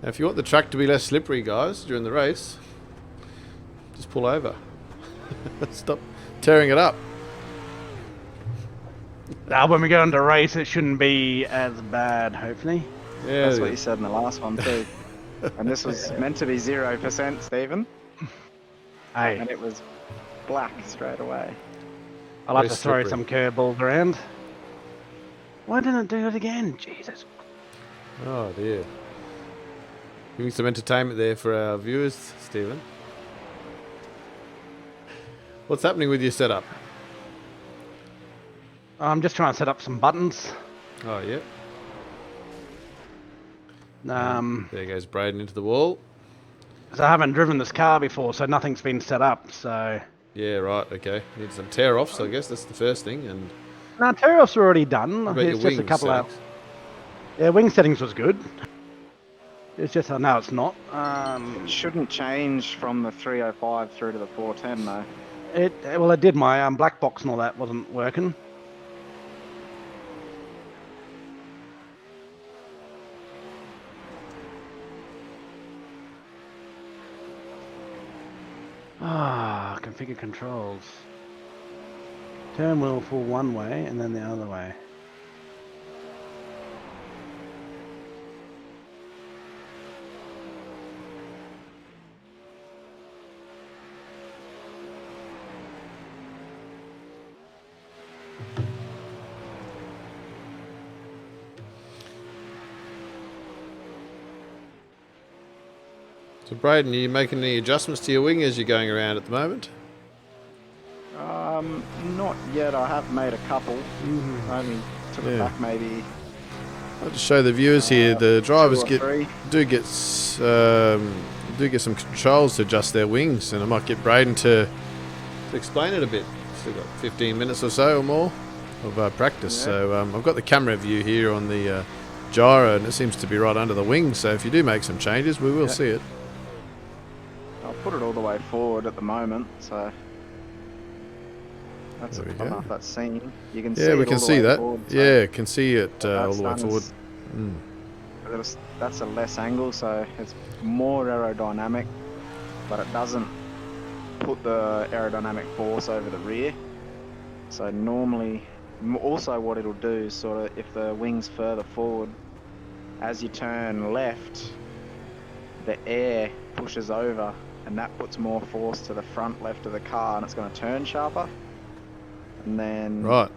Now, if you want the track to be less slippery, guys, during the race, just pull over. Stop tearing it up. Now, when we go into race, it shouldn't be as bad, hopefully. Yeah, That's what you said in the last one too. And this was meant to be 0%, Stephen. Hey, And it was black straight away. I'll have very to throw slippery. some curveballs around. Why didn't it do it again? Jesus. Oh dear. Giving some entertainment there for our viewers, Stephen. What's happening with your setup? I'm just trying to set up some buttons. Oh yeah. Because There goes Braden into the wall. I haven't driven this car before, so nothing's been set up. So Yeah, right. Okay. Need some tear offs, I guess that's the first thing. And no, tear-offs are already done. what about your It's just a wing couple settings? of wing settings was good. It's just no, it's not. It shouldn't change from the 305 through to the 410 though. It did. My black box and all that wasn't working. Configure controls. Turn wheel full one way and then the other way. So, Braden, are you making any adjustments to your wing as you're going around at the moment? Not yet. I have made a couple. I only took it back maybe. I'll just show the viewers here. The drivers two or three. do get some controls to adjust their wings, and I might get Braden to explain it a bit. Still got 15 minutes or so or more of practice. Yeah. So I've got the camera view here on the gyro, and it seems to be right under the wing. So if you do make some changes, we will see it. I'll put it all the way forward at the moment, so that's There we I don't know go. if that's seen. You can see Yeah, we it can all the see way that. forward, so Yeah, can see it what all that's the way done forward. is- Mm. that's a less angle, so it's more aerodynamic, but it doesn't put the aerodynamic force over the rear. So normally, also what it'll do is sort of, if the wing's further forward, as you turn left, the air pushes over, and that puts more force to the front left of the car, and it's going to turn sharper. And then, Right.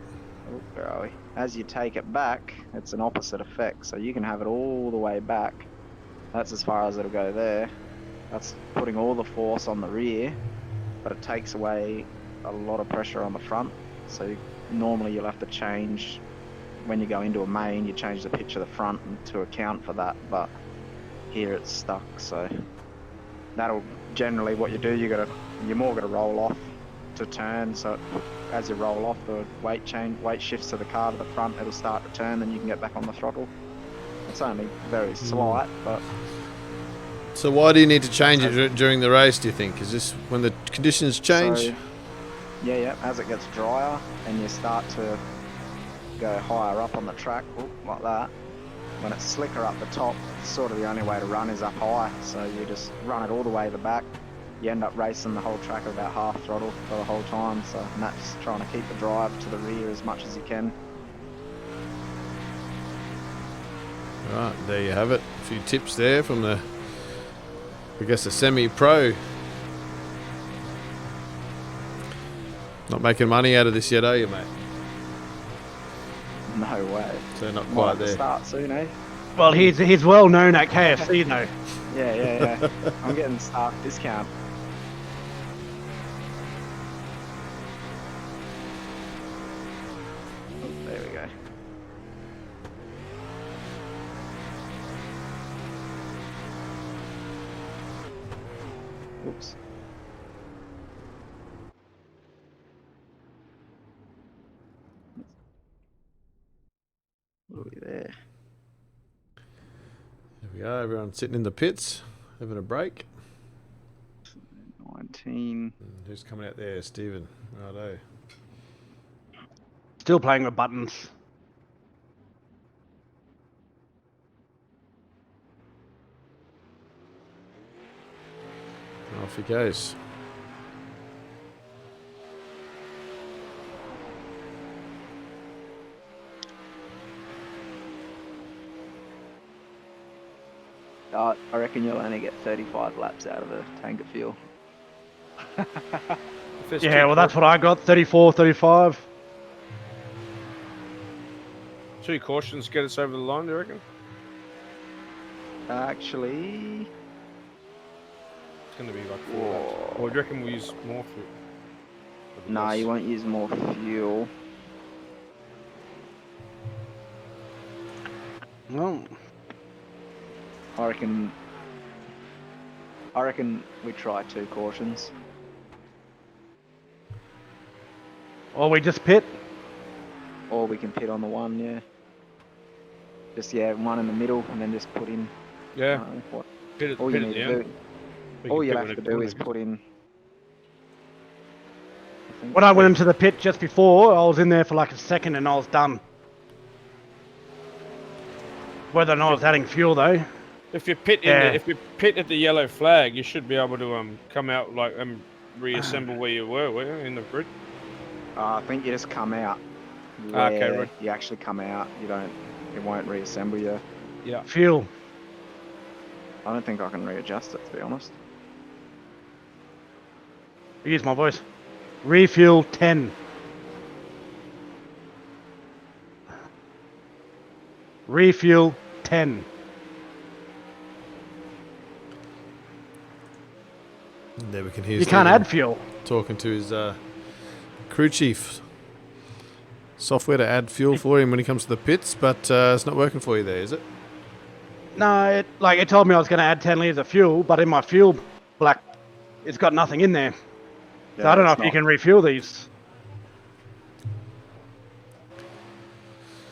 oh, where are we? As you take it back, it's an opposite effect. So you can have it all the way back. That's as far as it'll go there. That's putting all the force on the rear, but it takes away a lot of pressure on the front. So normally you'll have to change, when you go into a main, you change the pitch of the front to account for that. But here it's stuck, so that'll generally what you do. You're more gonna roll off to turn. So as you roll off, the weight shifts to the car to the front. It'll start to turn, then you can get back on the throttle. It's only very slight, but So why do you need to change it during the race, do you think? Is this when the conditions change? So, yeah. As it gets drier and you start to go higher up on the track, like that, when it's slicker up the top, sort of the only way to run is up high. So you just run it all the way to the back. You end up racing the whole track at about half throttle for the whole time. So and that's trying to keep the drive to the rear as much as you can. Right, there you have it. A few tips there from the, I guess, a semi-pro. Not making money out of this yet, are you, mate? No way. So not Might quite have to there. start soon, eh? Well, he's well known at KFC though. Yeah. I'm getting staff discount. Oh, there we go. Oops. What are we there? There we go. Everyone's sitting in the pits, having a break. 19. Who's coming out there? Stephen. Righto. Still playing with buttons. Off he goes. I reckon you'll only get 35 laps out of a tank of fuel. If there's Yeah, two well, that's what I got. 34, 35. Two cautions get us over the line, do you reckon? Actually, It's going to be like 4 laps. Or do you reckon we'll use more fuel? no, you won't use more fuel. Well, I reckon we try 2 cautions. or we just pit. Or we can pit on the one, yeah. Just, one in the middle and then just put in. Yeah, What, pit at, all pit you at need the to end. do, We all can you'll pit have to when do it- is put in. When I went into the pit just before, I was in there for like a second and I was done. Whether or not I was adding fuel though. If you pit Yeah. if you pit at the yellow flag, you should be able to come out like reassemble where you were you, in the grid? I think you just come out. Okay, Where right. you actually come out. You don't. It won't reassemble you. Yeah. Fuel. I don't think I can readjust it, to be honest. Use my voice. Refuel 10. Refuel 10. And there we can hear You can't Stephen add fuel. talking to his crew chief. Software to add fuel for him when he comes to the pits, but it's not working for you there, is it? No, it told me I was going to add 10 litres of fuel, but in my fuel black, it's got nothing in there. So I don't know if you can refuel these.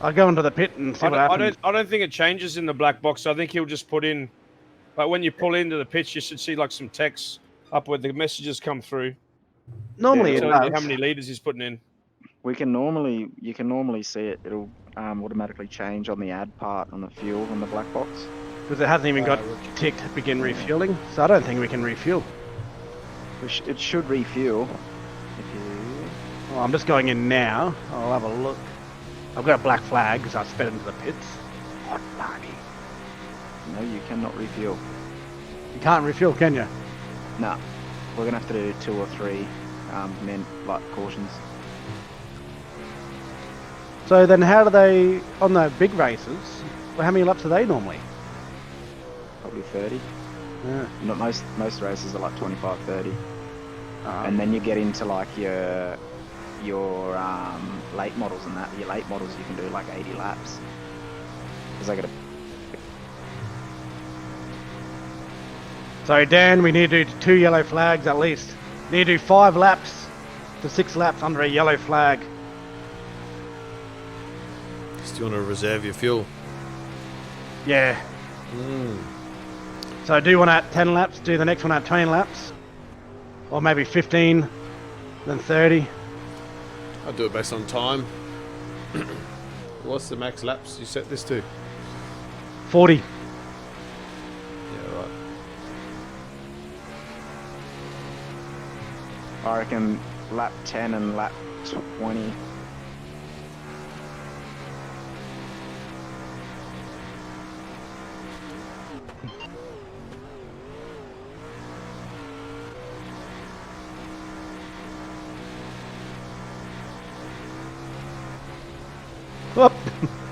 I'll go into the pit and see what happens. I don't think it changes in the black box. I think he'll just put in, like when you pull into the pits, you should see like some text up where the messages come through. Normally it Telling you does. how many litres he's putting in. You can normally see it. It'll automatically change on the add part on the fuel on the black box. Because it hasn't even got ticked begin refueling, so I don't think we can refuel. It should refuel. If you... Well, I'm just going in now. I'll have a look. I've got a black flag because I sped into the pits. Hot buggy. No, you cannot refuel. You can't refuel, can you? No, we're gonna have to do 2 or 3 light cautions. So then how do they, on the big races, well, how many laps are they normally? Probably 30. Yeah. Not most races are like 25, 30. And then you get into like your late models and that. Your late models you can do like 80 laps. Because I got So Dan, we need to do 2 yellow flags at least. Need to do 5 laps to 6 laps under a yellow flag. Still want to reserve your fuel. Yeah. So do one at 10 laps, do the next one at 20 laps. Or maybe 15, then 30. I'll do it based on time. What's the max laps you set this to? 40. Yeah, right. I reckon lap 10 and lap 20. Whoop.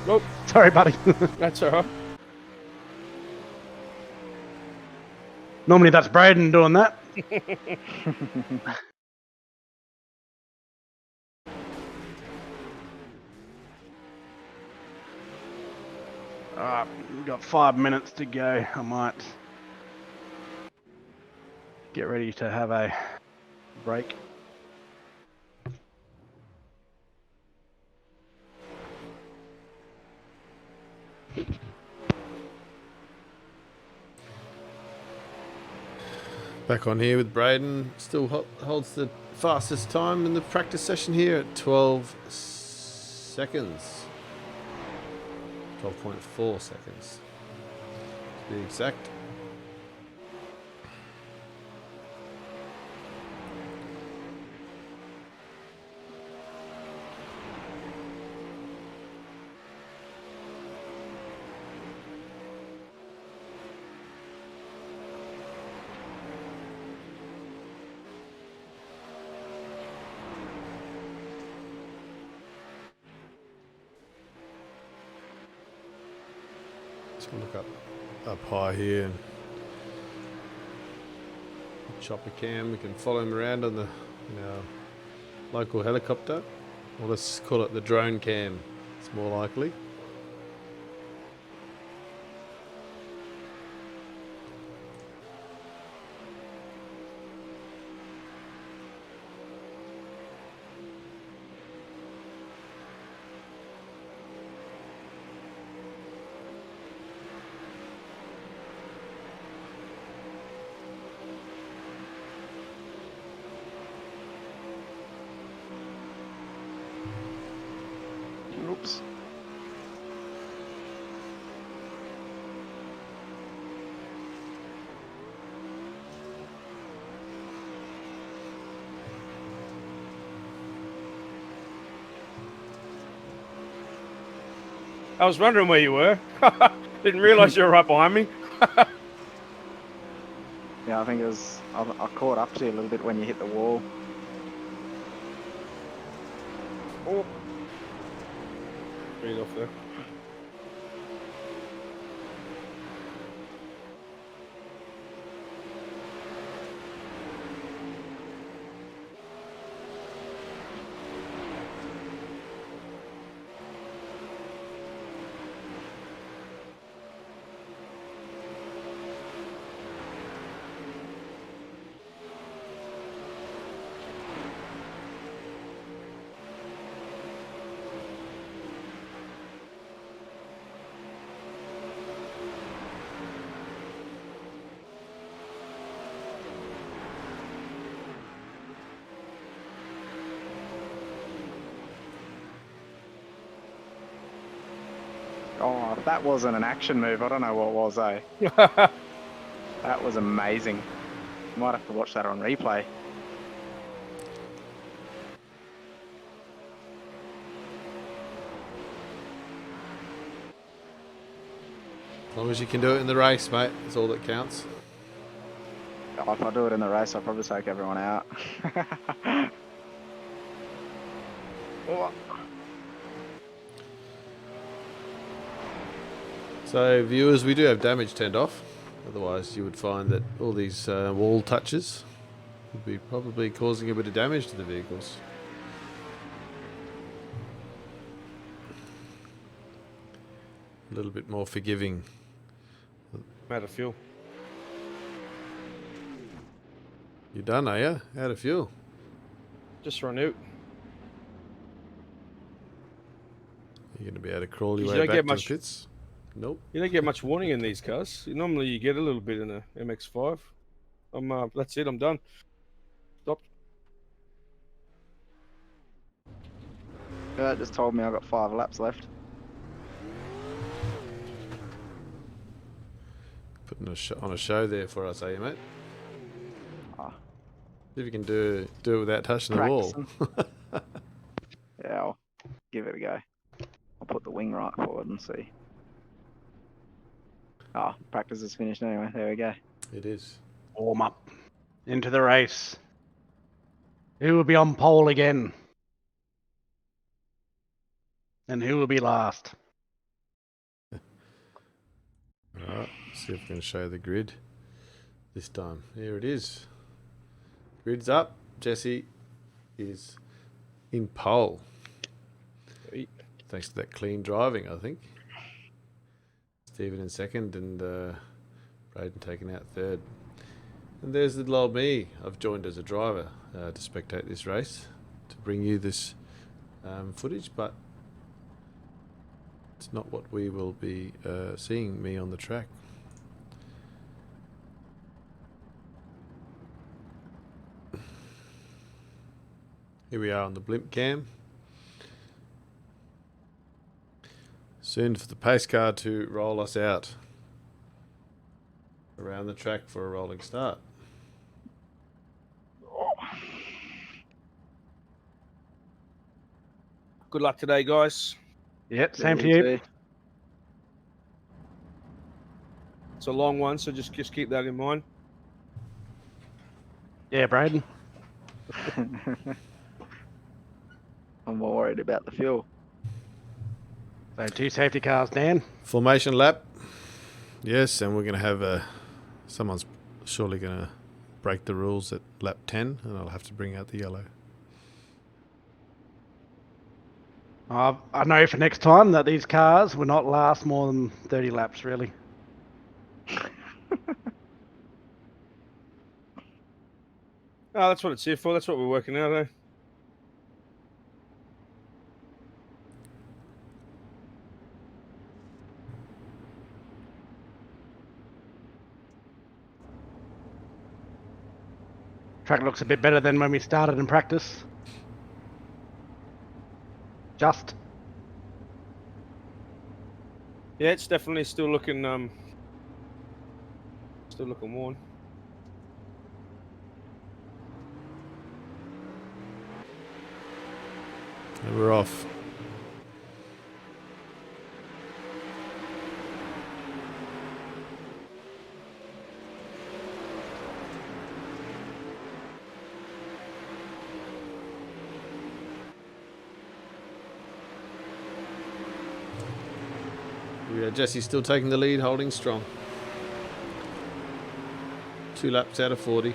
Nope. Sorry, buddy. That's all right. Normally that's Braden doing that. Alright, we've got 5 minutes to go. I might get ready to have a break. Back on here with Braden. Still holds the fastest time in the practice session here at 12 seconds. 12.4 seconds. To be exact. Just gonna look up high here and chopper cam. We can follow him around on the local helicopter, or let's call it the drone cam. It's more likely. Oops. I was wondering where you were. Didn't realise you were right behind me. Yeah, I think it was. I caught up to you a little bit when you hit the wall. Oh. Read off there. Oh, if that wasn't an action move, I don't know what was, eh? That was amazing. Might have to watch that on replay. As long as you can do it in the race, mate, that's all that counts. Oh, if I do it in the race, I'll probably take everyone out. Oh. So, viewers, we do have damage turned off. Otherwise, you would find that all these wall touches would be probably causing a bit of damage to the vehicles. A little bit more forgiving. I'm out of fuel. You done, are you? Out of fuel. Just run out. You're going to be able to crawl your You way don't back get to much- the pits? Nope. You don't get much warning in these cars. Normally you get a little bit in a MX-5. That's it, I'm done. Stopped. That just told me I got 5 laps left. Putting on a show there for us, are you, mate? Ah. See if you can do it without touching the wall. Yeah, I'll give it a go. I'll put the wing right forward and see. Oh, practice is finished anyway. There we go. It is. Warm up. Into the race. Who will be on pole again? And who will be last? Alright, see if we can show the grid this time. Here it is. Grid's up. Jesse is in pole. Sweet. Thanks to that clean driving, I think. Stephen in second and Braden taken out third. And there's little old me. I've joined as a driver to spectate this race to bring you this footage, but it's not what we will be seeing me on the track. Here we are on the blimp cam. Soon for the pace car to roll us out around the track for a rolling start. Good luck today, guys. Yep, same to Me you. too. It's a long one, so just keep that in mind. Yeah, Braden. I'm more worried about the fuel. So 2 safety cars, Dan. Formation lap. Yes, and we're going to have someone's surely going to break the rules at lap 10, and I'll have to bring out the yellow. I know for next time that these cars will not last more than 30 laps, really. Oh, that's what it's here for. That's what we're working out, eh? Track looks a bit better than when we started in practice. Just. Yeah, it's definitely still looking worn. And we're off. Jesse's still taking the lead, holding strong. 2 laps out of 40.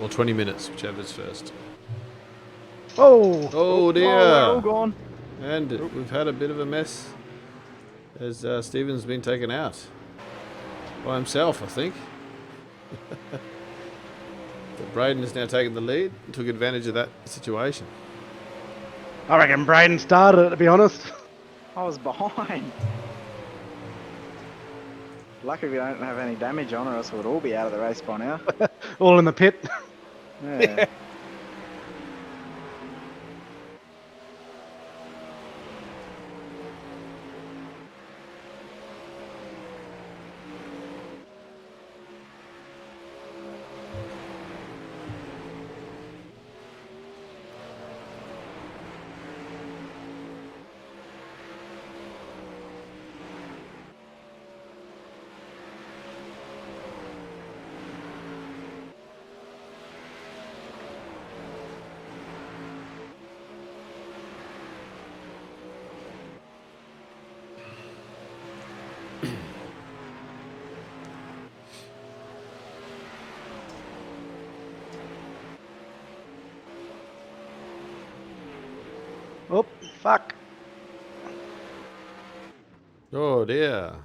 Or 20 minutes, whichever's first. Oh! Oh dear! Oh, we're all gone. And we've had a bit of a mess as Stephen's been taken out. By himself, I think. But Braden has now taken the lead and took advantage of that situation. I reckon Braden started it, to be honest. I was behind. Lucky we don't have any damage on, or else we'd all be out of the race by now. All in the pit. Yeah. Oh, fuck. Oh dear.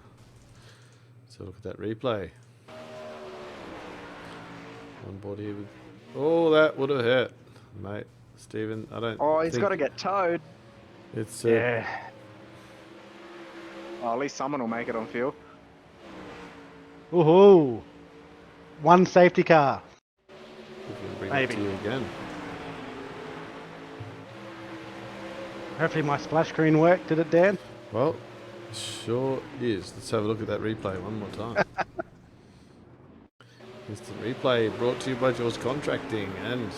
So look at that replay. On board here with... Oh, that would have hurt, mate. Stephen, I don't Oh, he's think got to get towed. it's... Yeah. Oh, at least someone will make it on fuel. Woohoo! One safety car. we can bring Maybe. it to you again. Hopefully my splash screen worked. Did it, Dan? Well, sure is. Let's have a look at that replay one more time. Instant replay brought to you by Jaws Contracting, and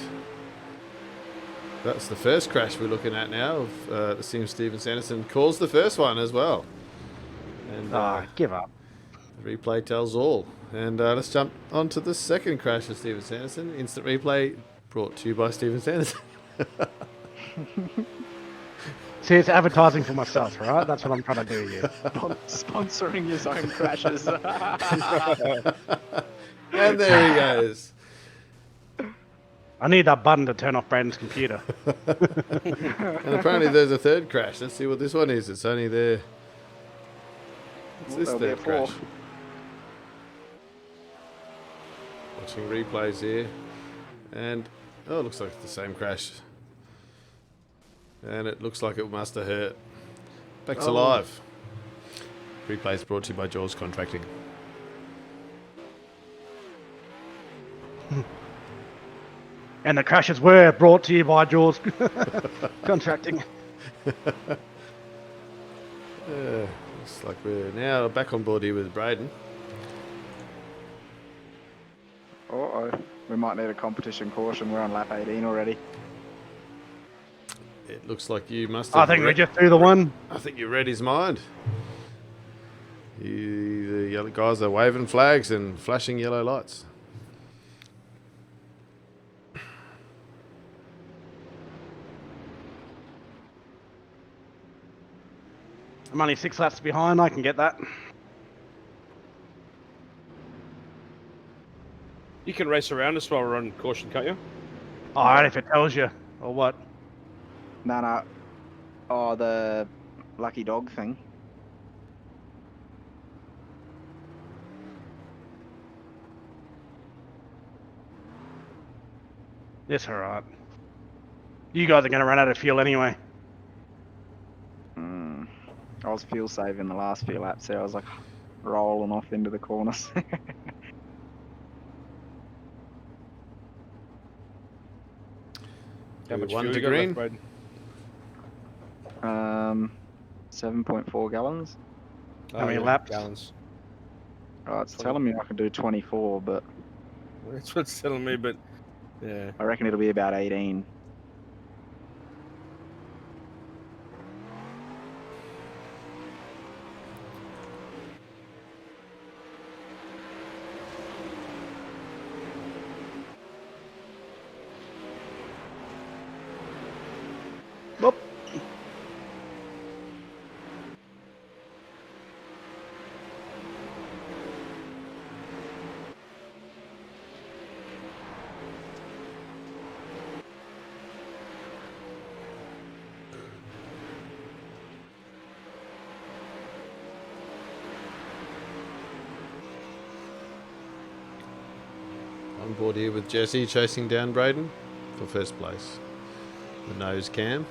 that's the first crash we're looking at now. It seems Stephen Sanderson caused the first one as well. And Give up. the replay tells all. And let's jump on to the second crash of Stephen Sanderson. Instant replay brought to you by Stephen Sanderson. See, it's advertising for myself, right? That's what I'm trying to do here. Sponsoring his own crashes. And there he goes. I need that button to turn off Braden's computer. And apparently there's a third crash. Let's see what this one is. It's only there. What's this There'll be a third crash? fourth. Watching replays here. And, oh, it looks like it's the same crash. And it looks like it must have hurt. Back to live. Replays brought to you by Jaws Contracting. And the crashes were brought to you by Jaws Contracting. Looks like we're now back on board here with Braden. Uh-oh. We might need a competition caution. We're on lap 18 already. It looks like you must have... I think we just threw the one. I think you read his mind. The yellow guys are waving flags and flashing yellow lights. I'm only 6 laps behind. I can get that. You can race around us while we're on caution, can't you? Alright, if it tells you. Or what? No. Oh, the lucky dog thing. It's alright. You guys are going to run out of fuel anyway. I was fuel saving the last few laps there. I was like rolling off into the corners. How much One fuel to you got green. left, Braden? 7.4 gallons. How many laps? Gallons. Oh, it's telling me I can do 24, but That's what it's telling me, but yeah. I reckon it'll be about 18. Whoop. board here with Jesse chasing down Braden for first place. The nose cam.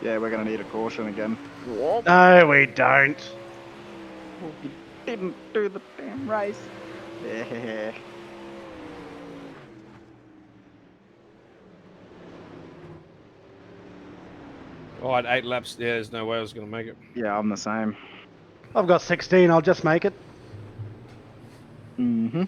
Yeah, we're gonna need a caution again. No, we don't. You didn't do the damn race. Yeah. Oh, I had 8 laps. Yeah, there's no way I was going to make it. Yeah, I'm the same. I've got 16. I'll just make it. Mm-hmm.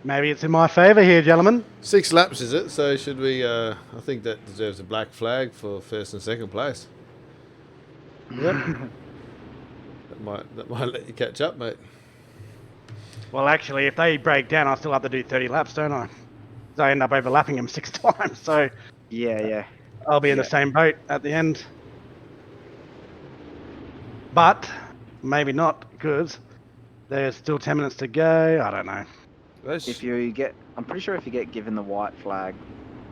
Maybe it's in my favour here, gentlemen. 6 laps is it? So should we? I think that deserves a black flag for first and second place. Yep. That might let you catch up, mate. Well, actually, if they break down, I still have to do 30 laps, don't I? 'Cause I end up overlapping them 6 times, so Yeah. I'll be in the same boat at the end. But maybe not, because there's still 10 minutes to go. I don't know. If you get, I'm pretty sure if you get given the white flag,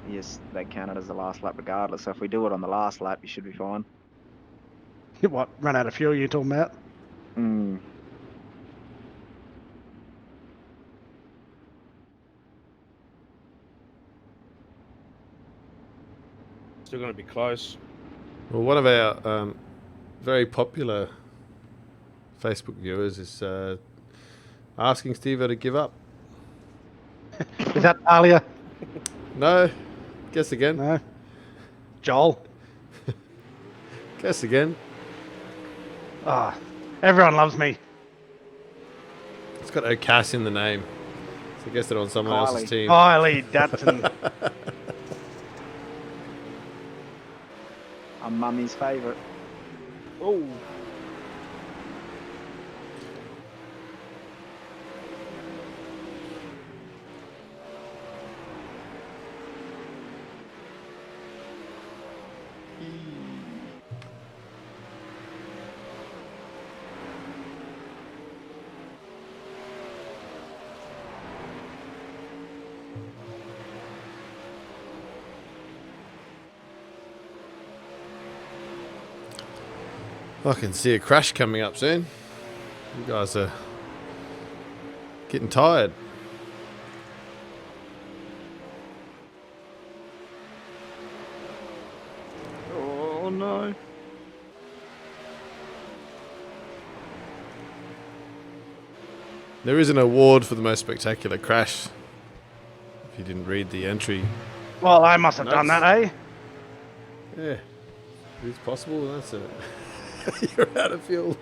yes, they count it as the last lap regardless. So if we do it on the last lap, you should be fine. What, run out of fuel you talking about? Mm. Still going to be close. Well, one of our very popular Facebook viewers is asking Steve to give up. Is that Alia? No, guess again. No. Joel? Guess again. Ah, everyone loves me. It's got O'Cass in the name, so guess it on someone else's Kylie. team. Kylie Datton. I'm mummy's favourite. Oh. I can see a crash coming up soon. You guys are getting tired. Oh no. There is an award for the most spectacular crash. If you didn't read the entry. Well, I must have done that, eh? Yeah, it's possible. That's it. You're out of fuel.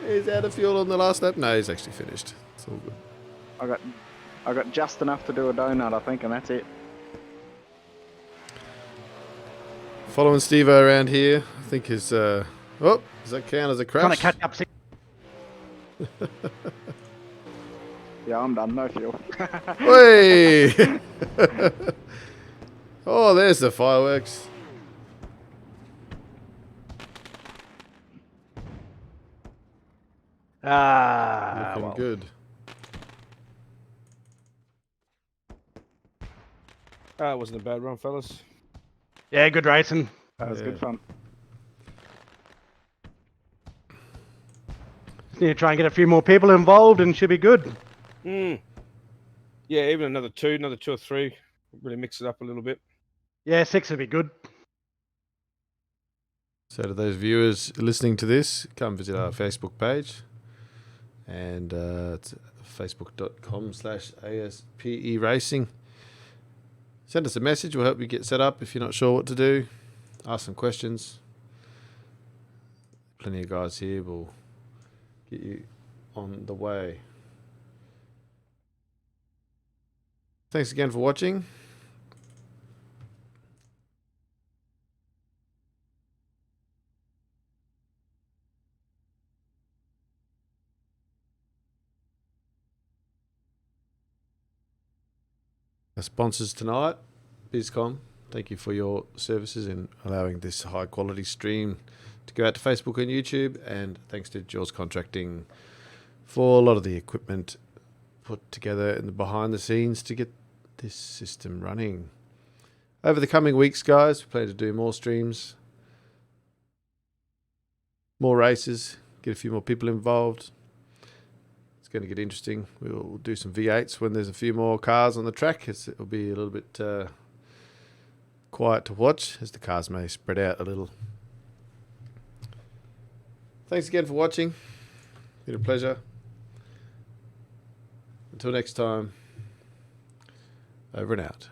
He's out of fuel on the last lap. No, he's actually finished. It's all good. I got just enough to do a donut, I think, and that's it. Following Steve around here, I think is. Oh, does that count as a crash? Trying to catch up. Yeah, I'm done. No fuel. Hey! Oh, there's the fireworks. Ah, Looking well. good. It wasn't a bad run, fellas. Yeah, good racing. That was Yeah. good fun. Just need to try and get a few more people involved and should be good. Mm. Yeah, even another two or three. Really mix it up a little bit. Yeah, 6 would be good. So to those viewers listening to this, come visit our Facebook page. And it's facebook.com/ASPE Racing. Send us a message. We'll help you get set up if you're not sure what to do. Ask some questions. Plenty of guys here will get you on the way. Thanks again for watching. Our sponsors tonight, BizCom, thank you for your services in allowing this high quality stream to go out to Facebook and YouTube, and thanks to Jaws Contracting for a lot of the equipment put together in the behind the scenes to get this system running. Over the coming weeks, guys, we plan to do more streams, more races, get a few more people involved. It's going to get interesting. We'll do some V8s when there's a few more cars on the track. It'll be a little bit quiet to watch as the cars may spread out a little. Thanks again for watching. Been a pleasure. Until next time, over and out.